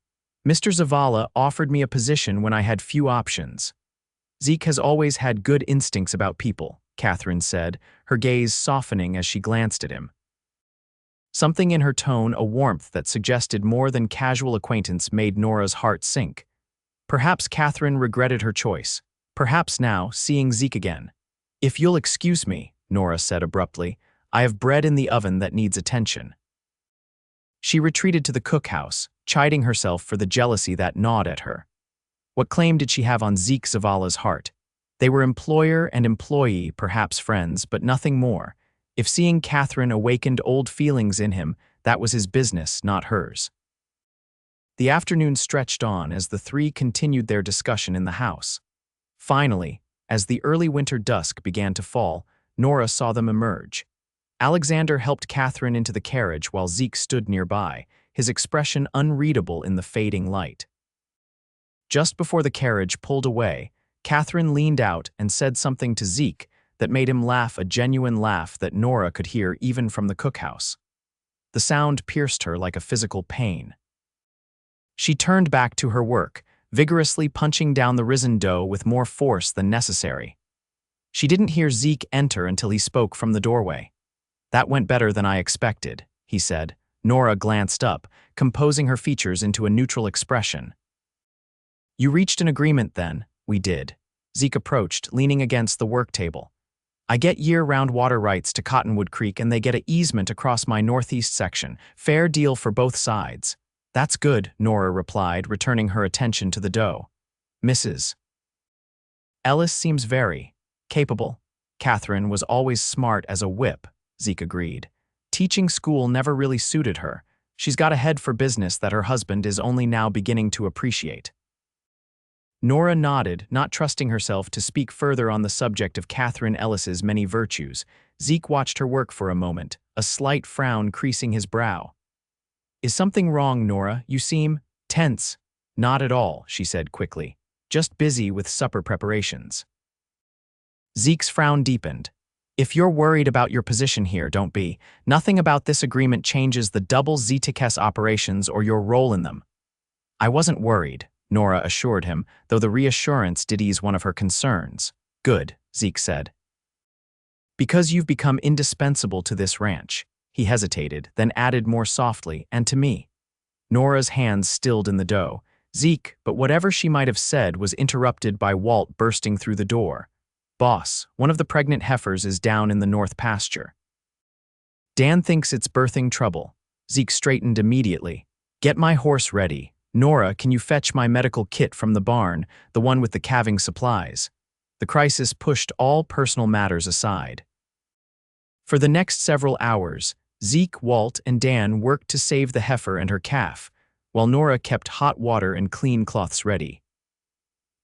Mr. Zavala offered me a position when I had few options. Zeke has always had good instincts about people, Catherine said, her gaze softening as she glanced at him. Something in her tone, a warmth that suggested more than casual acquaintance, made Nora's heart sink. Perhaps Catherine regretted her choice. Perhaps now, seeing Zeke again. If you'll excuse me, Nora said abruptly, I have bread in the oven that needs attention. She retreated to the cookhouse, chiding herself for the jealousy that gnawed at her. What claim did she have on Zeke Zavala's heart? They were employer and employee, perhaps friends, but nothing more. If seeing Catherine awakened old feelings in him, that was his business, not hers. The afternoon stretched on as the three continued their discussion in the house. Finally, as the early winter dusk began to fall, Nora saw them emerge. Alexander helped Catherine into the carriage while Zeke stood nearby, his expression unreadable in the fading light. Just before the carriage pulled away, Catherine leaned out and said something to Zeke that made him laugh, a genuine laugh that Nora could hear even from the cookhouse. The sound pierced her like a physical pain. She turned back to her work, vigorously punching down the risen dough with more force than necessary. She didn't hear Zeke enter until he spoke from the doorway. That went better than I expected, he said. Nora glanced up, composing her features into a neutral expression. You reached an agreement then? We did. Zeke approached, leaning against the work table. I get year-round water rights to Cottonwood Creek and they get an easement across my northeast section. Fair deal for both sides. That's good, Nora replied, returning her attention to the dough. Mrs. Ellis seems very capable. Catherine was always smart as a whip, Zeke agreed. Teaching school never really suited her. She's got a head for business that her husband is only now beginning to appreciate. Nora nodded, not trusting herself to speak further on the subject of Catherine Ellis's many virtues. Zeke watched her work for a moment, a slight frown creasing his brow. Is something wrong, Nora? You seem tense. Not at all, she said quickly. Just busy with supper preparations. Zeke's frown deepened. If you're worried about your position here, don't be. Nothing about this agreement changes the double ZTKS operations or your role in them. I wasn't worried, Nora assured him, though the reassurance did ease one of her concerns. Good, Zeke said. Because you've become indispensable to this ranch. He hesitated, then added more softly, and to me. Nora's hands stilled in the dough. Zeke, but whatever she might have said was interrupted by Walt bursting through the door. Boss, one of the pregnant heifers is down in the north pasture. Dan thinks it's birthing trouble. Zeke straightened immediately. Get my horse ready. Nora, can you fetch my medical kit from the barn, the one with the calving supplies? The crisis pushed all personal matters aside. For the next several hours, Zeke, Walt, and Dan worked to save the heifer and her calf, while Nora kept hot water and clean cloths ready.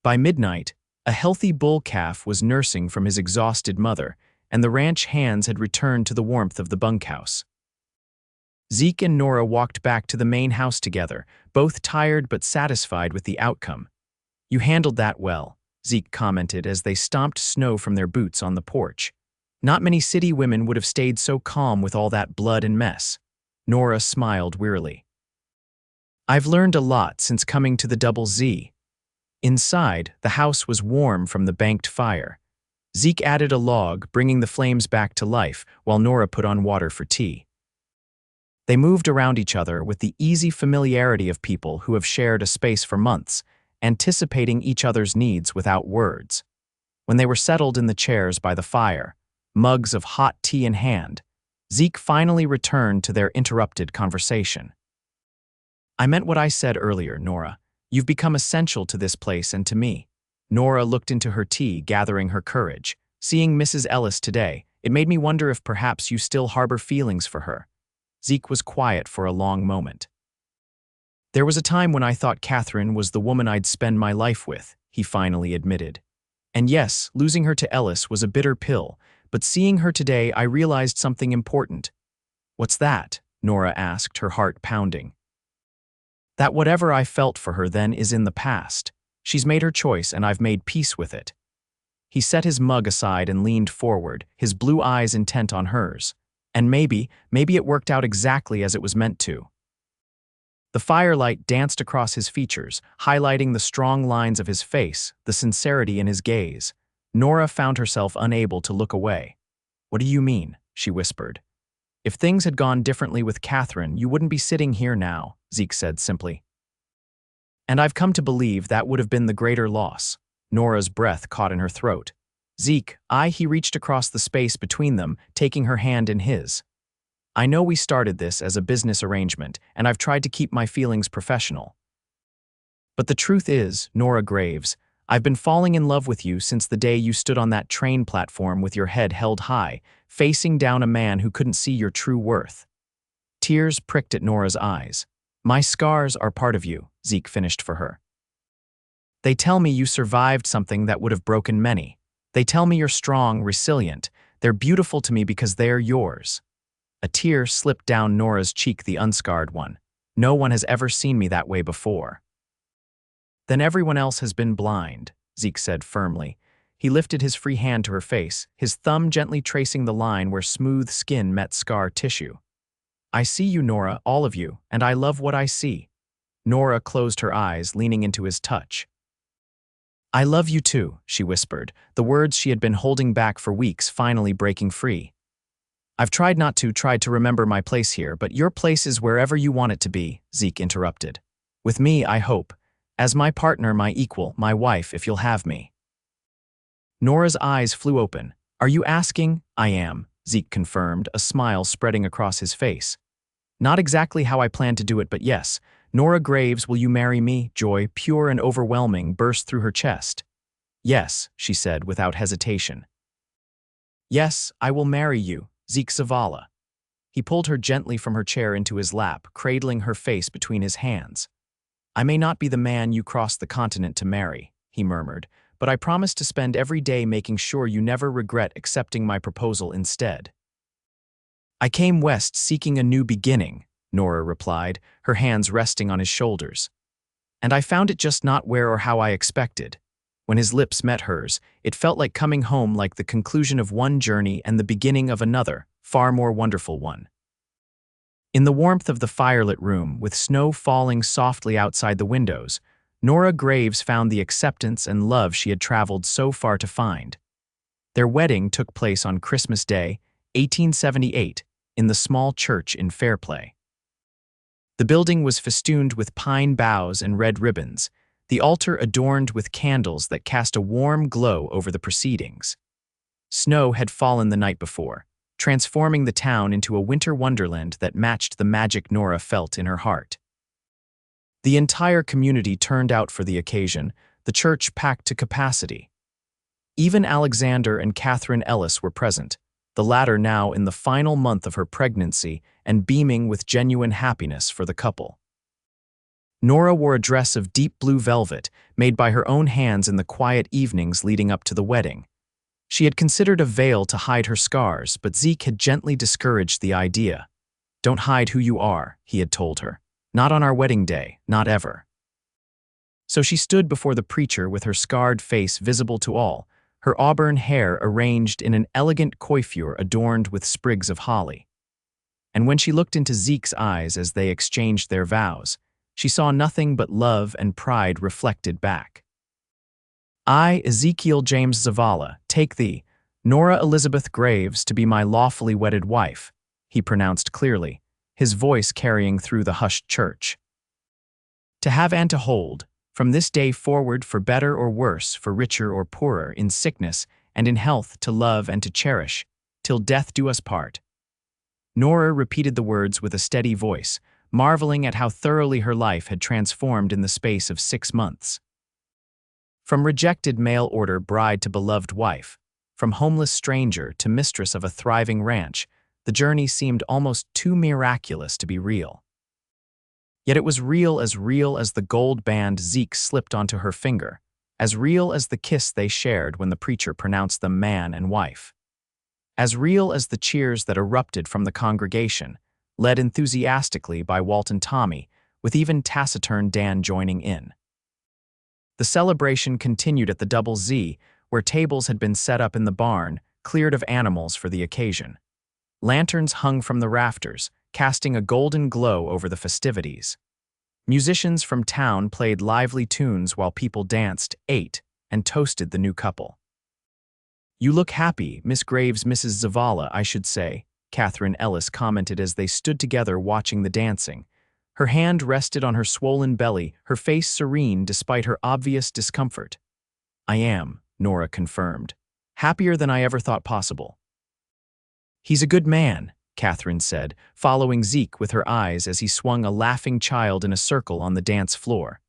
By midnight, a healthy bull calf was nursing from his exhausted mother, and the ranch hands had returned to the warmth of the bunkhouse. Zeke and Nora walked back to the main house together, both tired but satisfied with the outcome. You handled that well, Zeke commented as they stomped snow from their boots on the porch. Not many city women would have stayed so calm with all that blood and mess. Nora smiled wearily. I've learned a lot since coming to the Double Z. Inside, the house was warm from the banked fire. Zeke added a log, bringing the flames back to life, while Nora put on water for tea. They moved around each other with the easy familiarity of people who have shared a space for months, anticipating each other's needs without words. When they were settled in the chairs by the fire, mugs of hot tea in hand, Zeke finally returned to their interrupted conversation. I meant what I said earlier, Nora. You've become essential to this place and to me. Nora looked into her tea, gathering her courage. Seeing Mrs. Ellis today, it made me wonder if perhaps you still harbor feelings for her. Zeke was quiet for a long moment. There was a time when I thought Catherine was the woman I'd spend my life with, he finally admitted. And yes, losing her to Ellis was a bitter pill, but seeing her today, I realized something important. What's that? Nora asked, her heart pounding. That whatever I felt for her then is in the past. She's made her choice and I've made peace with it. He set his mug aside and leaned forward, his blue eyes intent on hers. And maybe it worked out exactly as it was meant to. The firelight danced across his features, highlighting the strong lines of his face, the sincerity in his gaze. Nora found herself unable to look away. What do you mean? She whispered. If things had gone differently with Catherine, you wouldn't be sitting here now, Zeke said simply. And I've come to believe that would have been the greater loss. Nora's breath caught in her throat. Zeke, he reached across the space between them, taking her hand in his. I know we started this as a business arrangement, and I've tried to keep my feelings professional. But the truth is, Nora Graves, I've been falling in love with you since the day you stood on that train platform with your head held high, facing down a man who couldn't see your true worth. Tears pricked at Nora's eyes. My scars are part of you, Zeke finished for her. They tell me you survived something that would have broken many. They tell me you're strong, resilient. They're beautiful to me because they're yours. A tear slipped down Nora's cheek, the unscarred one. No one has ever seen me that way before. Then everyone else has been blind, Zeke said firmly. He lifted his free hand to her face, his thumb gently tracing the line where smooth skin met scar tissue. I see you, Nora, all of you, and I love what I see. Nora closed her eyes, leaning into his touch. I love you too, she whispered, the words she had been holding back for weeks finally breaking free. I've tried to remember my place here, but your place is wherever you want it to be, Zeke interrupted. With me, I hope. As my partner, my equal, my wife, if you'll have me. Nora's eyes flew open. Are you asking? I am, Zeke confirmed, a smile spreading across his face. Not exactly how I plan to do it, but yes, "Nora Graves, will you marry me?" Joy, pure and overwhelming, burst through her chest. "Yes," she said without hesitation. "Yes, I will marry you, Zeke Zavala." He pulled her gently from her chair into his lap, cradling her face between his hands. "I may not be the man you crossed the continent to marry," he murmured, "but I promise to spend every day making sure you never regret accepting my proposal instead." "I came west seeking a new beginning," Nora replied, her hands resting on his shoulders. "And I found it just not where or how I expected." When his lips met hers, it felt like coming home, like the conclusion of one journey and the beginning of another, far more wonderful one. In the warmth of the firelit room, with snow falling softly outside the windows, Nora Graves found the acceptance and love she had traveled so far to find. Their wedding took place on Christmas Day, 1878, in the small church in Fairplay. The building was festooned with pine boughs and red ribbons, the altar adorned with candles that cast a warm glow over the proceedings. Snow had fallen the night before, transforming the town into a winter wonderland that matched the magic Nora felt in her heart. The entire community turned out for the occasion, the church packed to capacity. Even Alexander and Catherine Ellis were present, the latter now in the final month of her pregnancy and beaming with genuine happiness for the couple. Nora wore a dress of deep blue velvet, made by her own hands in the quiet evenings leading up to the wedding. She had considered a veil to hide her scars, but Zeke had gently discouraged the idea. "Don't hide who you are," he had told her. "Not on our wedding day, not ever." So she stood before the preacher with her scarred face visible to all, her auburn hair arranged in an elegant coiffure adorned with sprigs of holly. And when she looked into Zeke's eyes as they exchanged their vows, she saw nothing but love and pride reflected back. "I, Ezekiel James Zavala, take thee, Nora Elizabeth Graves, to be my lawfully wedded wife," he pronounced clearly, his voice carrying through the hushed church. "To have and to hold, from this day forward, for better or worse, for richer or poorer, in sickness and in health, to love and to cherish, till death do us part." Nora repeated the words with a steady voice, marveling at how thoroughly her life had transformed in the space of 6 months. From rejected mail-order bride to beloved wife, from homeless stranger to mistress of a thriving ranch, the journey seemed almost too miraculous to be real. Yet it was real as the gold band Zeke slipped onto her finger, as real as the kiss they shared when the preacher pronounced them man and wife, as real as the cheers that erupted from the congregation, led enthusiastically by Walt and Tommy, with even taciturn Dan joining in. The celebration continued at the Double Z, where tables had been set up in the barn, cleared of animals for the occasion. Lanterns hung from the rafters, casting a golden glow over the festivities. Musicians from town played lively tunes while people danced, ate, and toasted the new couple. "You look happy, Miss Graves, Mrs. Zavala, I should say," Catherine Ellis commented as they stood together watching the dancing. Her hand rested on her swollen belly, her face serene despite her obvious discomfort. "I am," Nora confirmed. "Happier than I ever thought possible." "He's a good man," Catherine said, following Zeke with her eyes as he swung a laughing child in a circle on the dance floor.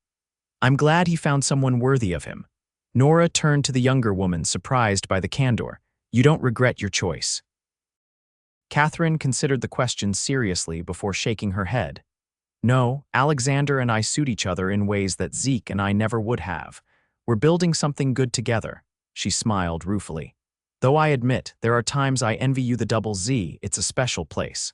"I'm glad he found someone worthy of him." Nora turned to the younger woman, surprised by the candor. "You don't regret your choice?" Catherine considered the question seriously before shaking her head. "No, Alexander and I suit each other in ways that Zeke and I never would have. We're building something good together," she smiled ruefully. "Though I admit, there are times I envy you the Double Z, it's a special place."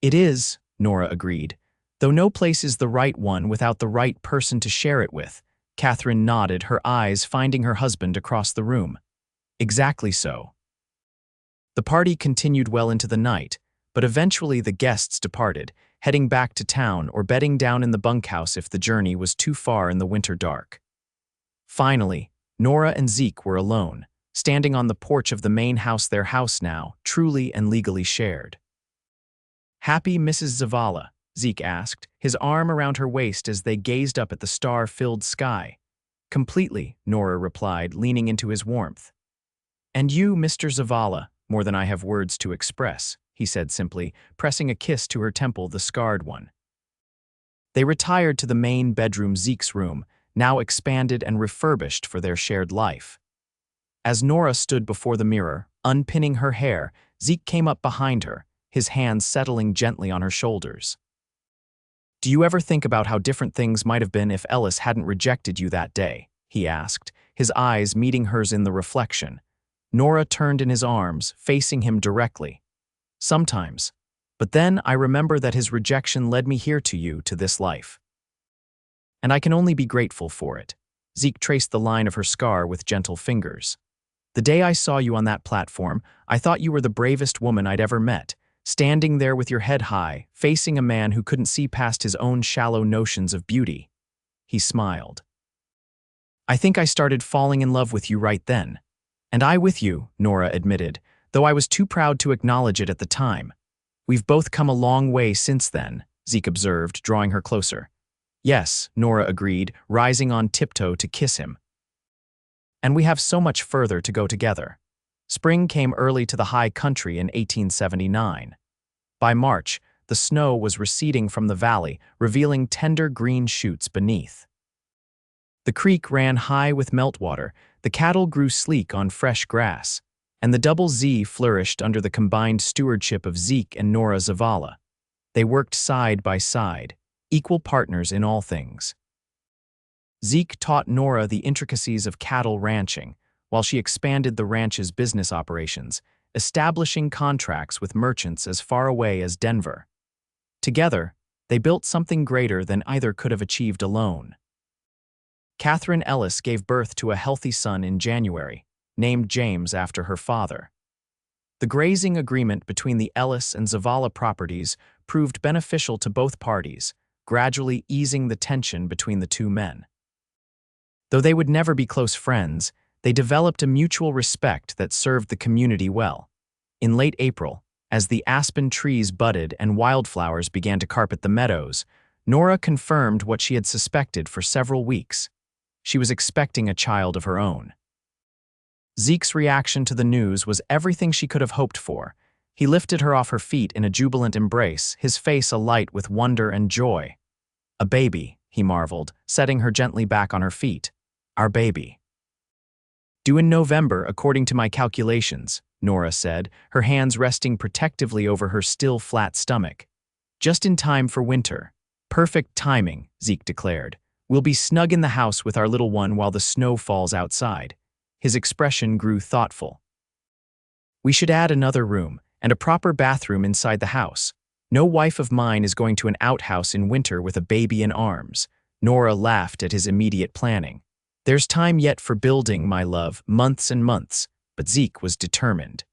"It is," Nora agreed, "though no place is the right one without the right person to share it with." Catherine nodded, her eyes finding her husband across the room. "Exactly so." The party continued well into the night, but eventually the guests departed, heading back to town or bedding down in the bunkhouse if the journey was too far in the winter dark. Finally, Nora and Zeke were alone, standing on the porch of the main house, their house now, truly and legally shared. "Happy, Mrs. Zavala?" Zeke asked, his arm around her waist as they gazed up at the star-filled sky. "Completely," Nora replied, leaning into his warmth. "And you, Mr. Zavala, more than I have words to express," he said simply, pressing a kiss to her temple, the scarred one. They retired to the main bedroom, Zeke's room, now expanded and refurbished for their shared life. As Nora stood before the mirror, unpinning her hair, Zeke came up behind her, his hands settling gently on her shoulders. "Do you ever think about how different things might have been if Ellis hadn't rejected you that day?" he asked, his eyes meeting hers in the reflection. Nora turned in his arms, facing him directly. "Sometimes. But then I remember that his rejection led me here to you, to this life. And I can only be grateful for it." Zeke traced the line of her scar with gentle fingers. "The day I saw you on that platform, I thought you were the bravest woman I'd ever met, standing there with your head high, facing a man who couldn't see past his own shallow notions of beauty." He smiled. "I think I started falling in love with you right then. And I with you," Nora admitted, though I was too proud to acknowledge it at the time. "We've both come a long way since then," Zeke observed, drawing her closer. "Yes," Nora agreed, rising on tiptoe to kiss him. "And we have so much further to go together." Spring came early to the high country in 1879. By March, the snow was receding from the valley, revealing tender green shoots beneath. The creek ran high with meltwater, the cattle grew sleek on fresh grass, and the double Z flourished under the combined stewardship of Zeke and Nora Zavala. They worked side by side, equal partners in all things. Zeke taught Nora the intricacies of cattle ranching, while she expanded the ranch's business operations, establishing contracts with merchants as far away as Denver. Together, they built something greater than either could have achieved alone. Catherine Ellis gave birth to a healthy son in January, named James after her father. The grazing agreement between the Ellis and Zavala properties proved beneficial to both parties, gradually easing the tension between the two men. Though they would never be close friends, they developed a mutual respect that served the community well. In late April, as the aspen trees budded and wildflowers began to carpet the meadows, Nora confirmed what she had suspected for several weeks. She was expecting a child of her own. Zeke's reaction to the news was everything she could have hoped for. He lifted her off her feet in a jubilant embrace, his face alight with wonder and joy. "A baby," he marveled, setting her gently back on her feet. "Our baby." "Due in November, according to my calculations," Nora said, her hands resting protectively over her still flat stomach. "Just in time for winter." "Perfect timing," Zeke declared. "We'll be snug in the house with our little one while the snow falls outside." His expression grew thoughtful. "We should add another room and a proper bathroom inside the house. No wife of mine is going to an outhouse in winter with a baby in arms." Nora laughed at his immediate planning. "There's time yet for building, my love, months and months," but Zeke was determined.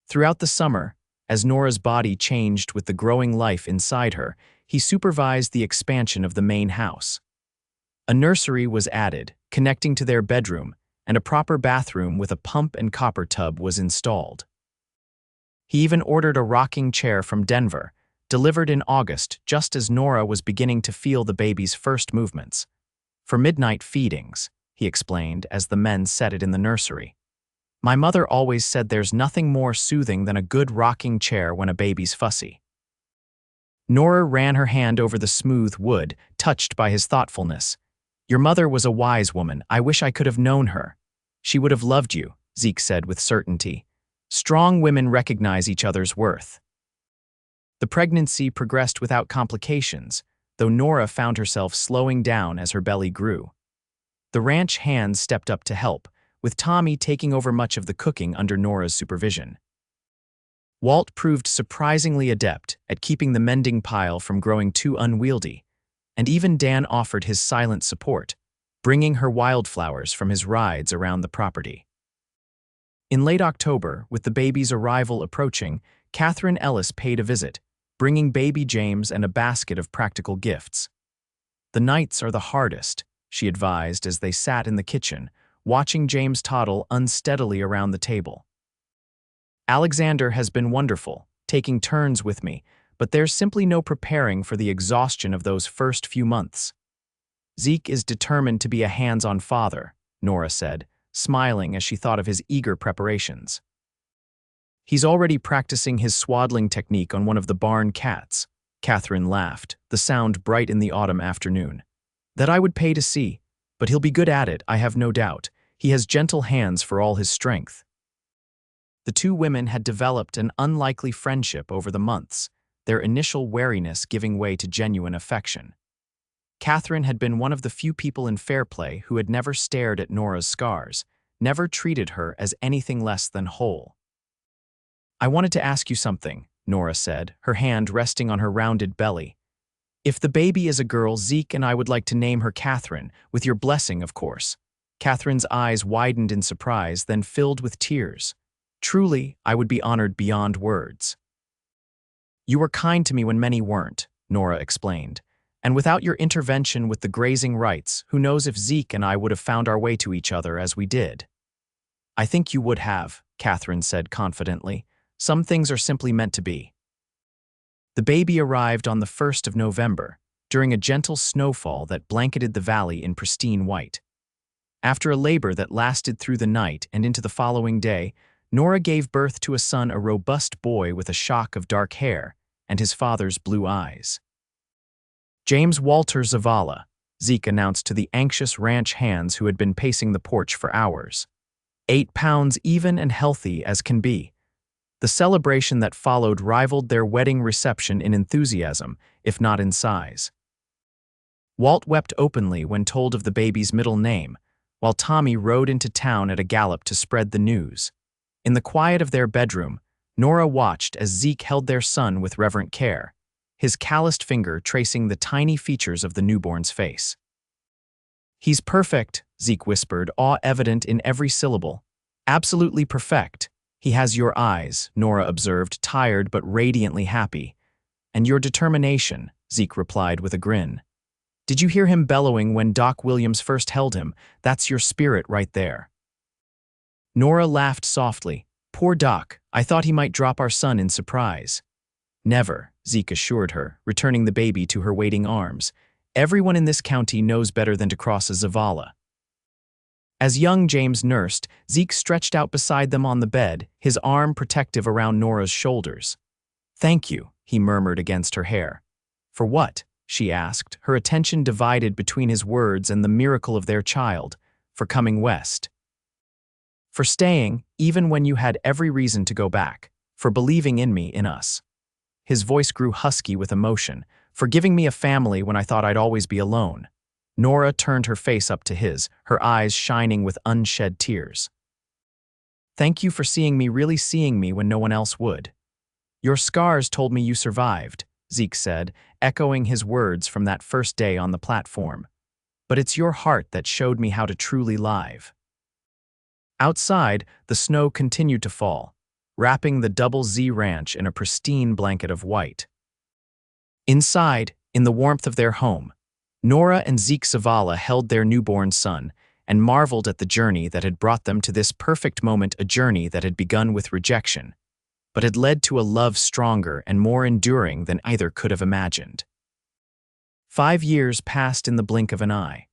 Throughout the summer, as Nora's body changed with the growing life inside her, he supervised the expansion of the main house. A nursery was added, connecting to their bedroom, and a proper bathroom with a pump and copper tub was installed. He even ordered a rocking chair from Denver, delivered in August just as Nora was beginning to feel the baby's first movements. "For midnight feedings," he explained as the men set it in the nursery. "My mother always said there's nothing more soothing than a good rocking chair when a baby's fussy." Nora ran her hand over the smooth wood, touched by his thoughtfulness. "Your mother was a wise woman. I wish I could have known her." "She would have loved you," Zeke said with certainty. "Strong women recognize each other's worth." The pregnancy progressed without complications, though Nora found herself slowing down as her belly grew. The ranch hands stepped up to help, with Tommy taking over much of the cooking under Nora's supervision. Walt proved surprisingly adept at keeping the mending pile from growing too unwieldy, and even Dan offered his silent support, bringing her wildflowers from his rides around the property. In late October, with the baby's arrival approaching, Catherine Ellis paid a visit, bringing baby James and a basket of practical gifts. "The nights are the hardest," she advised as they sat in the kitchen, watching James toddle unsteadily around the table. "Alexander has been wonderful, taking turns with me, but there's simply no preparing for the exhaustion of those first few months." "Zeke is determined to be a hands-on father," Nora said, smiling as she thought of his eager preparations. "He's already practicing his swaddling technique on one of the barn cats." Catherine laughed, the sound bright in the autumn afternoon. That I would pay to see, but he'll be good at it, I have no doubt. He has gentle hands for all his strength. The two women had developed an unlikely friendship over the months, their initial wariness giving way to genuine affection. Catherine had been one of the few people in Fairplay who had never stared at Nora's scars, never treated her as anything less than whole. "I wanted to ask you something," Nora said, her hand resting on her rounded belly. "If the baby is a girl, Zeke and I would like to name her Catherine, with your blessing, of course." Catherine's eyes widened in surprise, then filled with tears. "Truly, I would be honored beyond words." "You were kind to me when many weren't," Nora explained. "And without your intervention with the grazing rights, who knows if Zeke and I would have found our way to each other as we did." "I think you would have," Catherine said confidently. "Some things are simply meant to be." The baby arrived on the 1st of November, during a gentle snowfall that blanketed the valley in pristine white. After a labor that lasted through the night and into the following day, Nora gave birth to a son, a robust boy with a shock of dark hair and his father's blue eyes. "James Walter Zavala," Zeke announced to the anxious ranch hands who had been pacing the porch for hours. 8 pounds even and healthy as can be. The celebration that followed rivaled their wedding reception in enthusiasm, if not in size. Walt wept openly when told of the baby's middle name, while Tommy rode into town at a gallop to spread the news. In the quiet of their bedroom, Nora watched as Zeke held their son with reverent care, his calloused finger tracing the tiny features of the newborn's face. "He's perfect," Zeke whispered, awe evident in every syllable. "Absolutely perfect. He has your eyes," Nora observed, tired but radiantly happy. "And your determination," Zeke replied with a grin. "Did you hear him bellowing when Doc Williams first held him? That's your spirit right there." Nora laughed softly. "Poor Doc, I thought he might drop our son in surprise." "Never," Zeke assured her, returning the baby to her waiting arms. "Everyone in this county knows better than to cross a Zavala." As young James nursed, Zeke stretched out beside them on the bed, his arm protective around Nora's shoulders. "Thank you," he murmured against her hair. "For what?" she asked, her attention divided between his words and the miracle of their child. "For coming west. For staying, even when you had every reason to go back. For believing in me, in us." His voice grew husky with emotion. "For giving me a family when I thought I'd always be alone." Nora turned her face up to his, her eyes shining with unshed tears. "Thank you for seeing me, really seeing me when no one else would." "Your scars told me you survived," Zeke said, echoing his words from that first day on the platform. "But it's your heart that showed me how to truly live." Outside, the snow continued to fall, wrapping the Double Z Ranch in a pristine blanket of white. Inside, in the warmth of their home, Nora and Zeke Zavala held their newborn son and marveled at the journey that had brought them to this perfect moment, a journey that had begun with rejection, but had led to a love stronger and more enduring than either could have imagined. 5 years passed in the blink of an eye.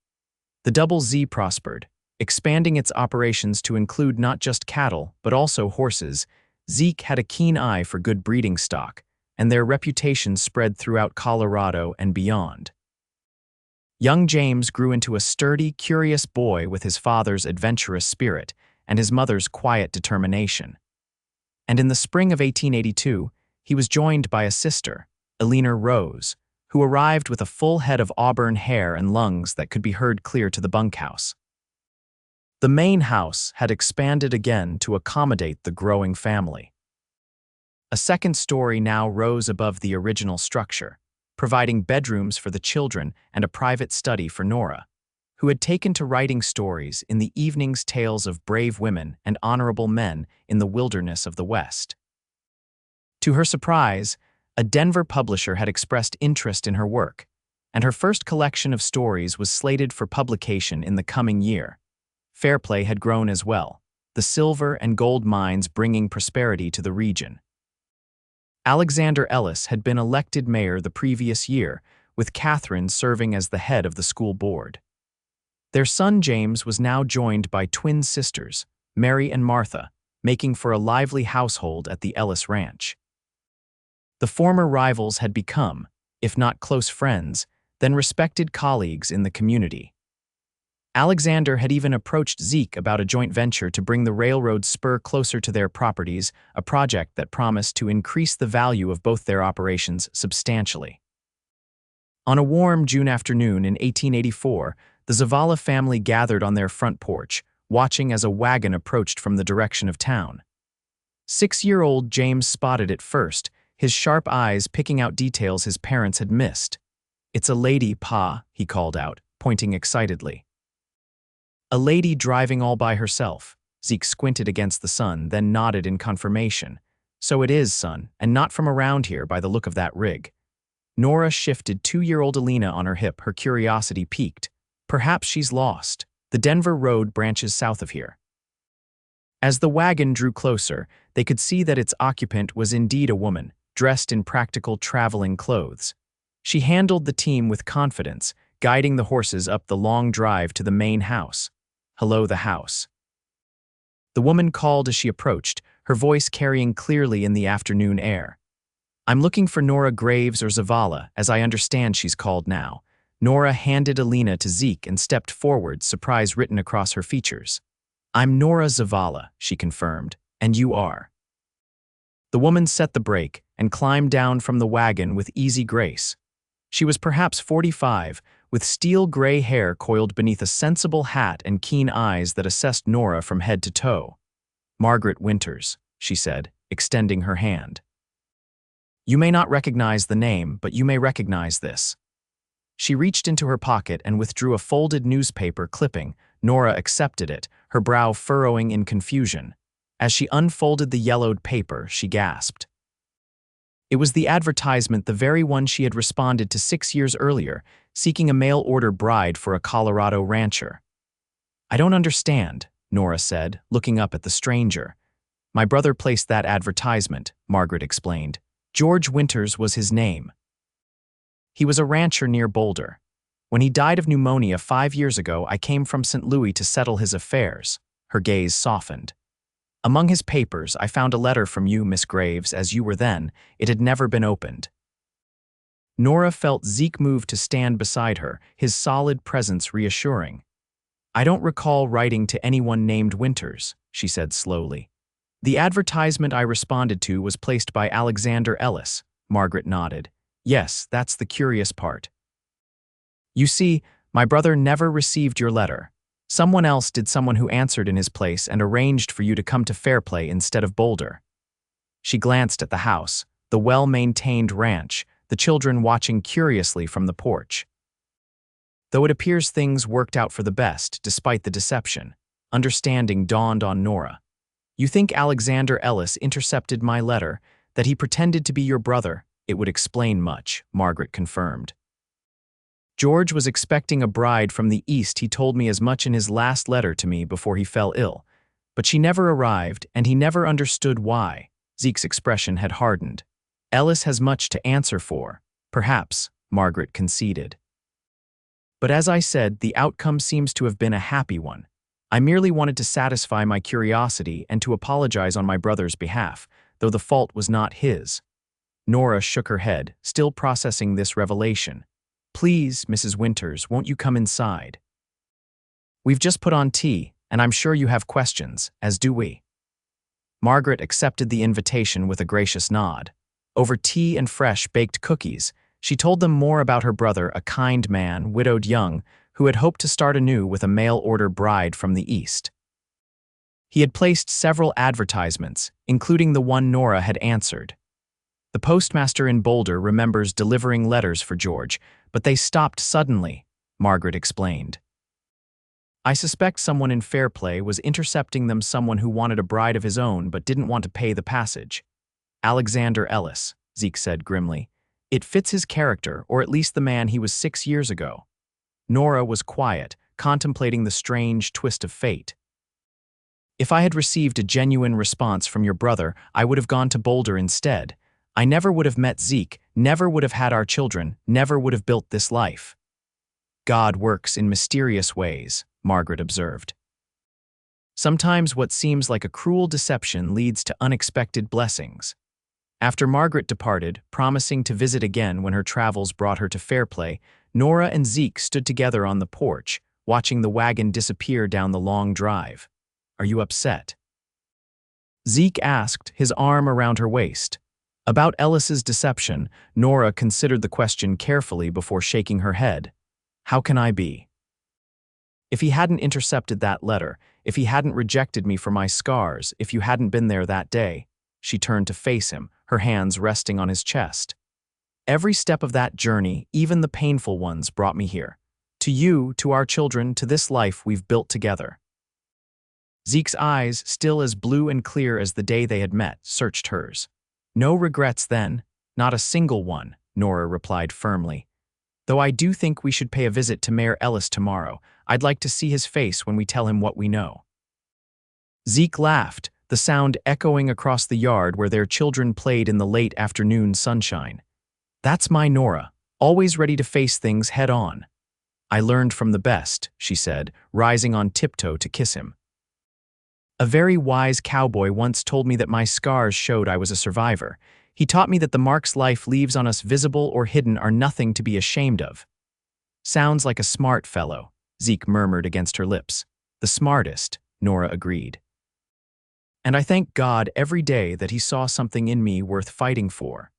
The Double Z prospered, expanding its operations to include not just cattle, but also horses. Zeke had a keen eye for good breeding stock, and their reputation spread throughout Colorado and beyond. Young James grew into a sturdy, curious boy with his father's adventurous spirit and his mother's quiet determination. And in the spring of 1882, he was joined by a sister, Eleanor Rose, who arrived with a full head of auburn hair and lungs that could be heard clear to the bunkhouse. The main house had expanded again to accommodate the growing family. A second story now rose above the original structure, providing bedrooms for the children and a private study for Nora, who had taken to writing stories in the evenings, tales of brave women and honorable men in the wilderness of the West. To her surprise, a Denver publisher had expressed interest in her work, and her first collection of stories was slated for publication in the coming year. Fairplay had grown as well, the silver and gold mines bringing prosperity to the region. Alexander Ellis had been elected mayor the previous year, with Catherine serving as the head of the school board. Their son James was now joined by twin sisters, Mary and Martha, making for a lively household at the Ellis Ranch. The former rivals had become, if not close friends, then respected colleagues in the community. Alexander had even approached Zeke about a joint venture to bring the railroad spur closer to their properties, a project that promised to increase the value of both their operations substantially. On a warm June afternoon in 1884, the Zavala family gathered on their front porch, watching as a wagon approached from the direction of town. 6-year-old James spotted it first, his sharp eyes picking out details his parents had missed. "It's a lady, Pa," he called out, pointing excitedly. "A lady driving all by herself." Zeke squinted against the sun, then nodded in confirmation. "So it is, son, and not from around here by the look of that rig." Nora shifted 2-year-old Alina on her hip, her curiosity piqued. "Perhaps she's lost. The Denver Road branches south of here." As the wagon drew closer, they could see that its occupant was indeed a woman, dressed in practical traveling clothes. She handled the team with confidence, guiding the horses up the long drive to the main house. "Hello, the house." The woman called as she approached, her voice carrying clearly in the afternoon air. "I'm looking for Nora Graves or Zavala, as I understand she's called now." Nora handed Alina to Zeke and stepped forward, surprise written across her features. "I'm Nora Zavala," she confirmed, "and you are." The woman set the brake and climbed down from the wagon with easy grace. She was perhaps 45, with steel gray hair coiled beneath a sensible hat and keen eyes that assessed Nora from head to toe. "Margaret Winters," she said, extending her hand. "You may not recognize the name, but you may recognize this." She reached into her pocket and withdrew a folded newspaper clipping. Nora accepted it, her brow furrowing in confusion. As she unfolded the yellowed paper, she gasped. It was the advertisement, the very one she had responded to 6 years earlier, seeking a mail-order bride for a Colorado rancher. "I don't understand," Nora said, looking up at the stranger. "My brother placed that advertisement," Margaret explained. "George Winters was his name. He was a rancher near Boulder. When he died of pneumonia 5 years ago, I came from St. Louis to settle his affairs." Her gaze softened. "Among his papers, I found a letter from you, Miss Graves, as you were then. It had never been opened." Nora felt Zeke move to stand beside her, his solid presence reassuring. "I don't recall writing to anyone named Winters," she said slowly. "The advertisement I responded to was placed by Alexander Ellis." Margaret nodded. "Yes, that's the curious part. You see, my brother never received your letter. Someone else did, someone who answered in his place and arranged for you to come to Fairplay instead of Boulder." She glanced at the house, the well-maintained ranch, the children watching curiously from the porch. "Though it appears things worked out for the best, despite the deception," understanding dawned on Nora. "You think Alexander Ellis intercepted my letter, that he pretended to be your brother? It would explain much," Margaret confirmed. "George was expecting a bride from the East. He told me as much in his last letter to me before he fell ill. But she never arrived, and he never understood why." Zeke's expression had hardened. "Ellis has much to answer for." "Perhaps," Margaret conceded. "But as I said, the outcome seems to have been a happy one. I merely wanted to satisfy my curiosity and to apologize on my brother's behalf, though the fault was not his." Nora shook her head, still processing this revelation. "Please, Mrs. Winters, won't you come inside? We've just put on tea, and I'm sure you have questions, as do we." Margaret accepted the invitation with a gracious nod. Over tea and fresh baked cookies, she told them more about her brother, a kind man, widowed young, who had hoped to start anew with a mail-order bride from the East. He had placed several advertisements, including the one Nora had answered. The postmaster in Boulder remembers delivering letters for George, but they stopped suddenly, Margaret explained. "I suspect someone in Fairplay was intercepting them, someone who wanted a bride of his own but didn't want to pay the passage." "Alexander Ellis," Zeke said grimly. "It fits his character, or at least the man he was 6 years ago." Nora was quiet, contemplating the strange twist of fate. "If I had received a genuine response from your brother, I would have gone to Boulder instead. I never would have met Zeke, never would have had our children, never would have built this life." "God works in mysterious ways," Margaret observed. "Sometimes what seems like a cruel deception leads to unexpected blessings." After Margaret departed, promising to visit again when her travels brought her to Fairplay, Nora and Zeke stood together on the porch, watching the wagon disappear down the long drive. "Are you upset?" Zeke asked, his arm around her waist. About Ellis's deception, Nora considered the question carefully before shaking her head. "How can I be? If he hadn't intercepted that letter, if he hadn't rejected me for my scars, if you hadn't been there that day." She turned to face him, her hands resting on his chest. "Every step of that journey, even the painful ones, brought me here. To you, to our children, to this life we've built together." Zeke's eyes, still as blue and clear as the day they had met, searched hers. "No regrets then, not a single one," Nora replied firmly. "Though I do think we should pay a visit to Mayor Ellis tomorrow. I'd like to see his face when we tell him what we know." Zeke laughed, the sound echoing across the yard where their children played in the late afternoon sunshine. "That's my Nora, always ready to face things head on." "I learned from the best," she said, rising on tiptoe to kiss him. "A very wise cowboy once told me that my scars showed I was a survivor. He taught me that the marks life leaves on us, visible or hidden, are nothing to be ashamed of." "Sounds like a smart fellow," Zeke murmured against her lips. "The smartest," Nora agreed. "And I thank God every day that he saw something in me worth fighting for."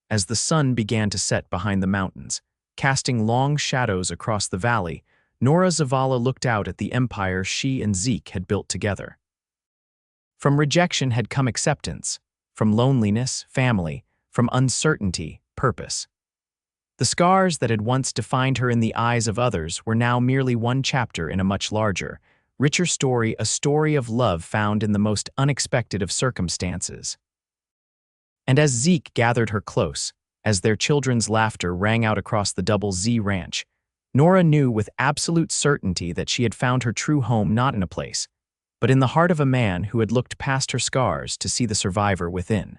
As the sun began to set behind the mountains, casting long shadows across the valley, Nora Zavala looked out at the empire she and Zeke had built together. From rejection had come acceptance, from loneliness, family, from uncertainty, purpose. The scars that had once defined her in the eyes of others were now merely one chapter in a much larger, richer story, a story of love found in the most unexpected of circumstances. And as Zeke gathered her close, as their children's laughter rang out across the Double Z Ranch, Nora knew with absolute certainty that she had found her true home not in a place, but in the heart of a man who had looked past her scars to see the survivor within.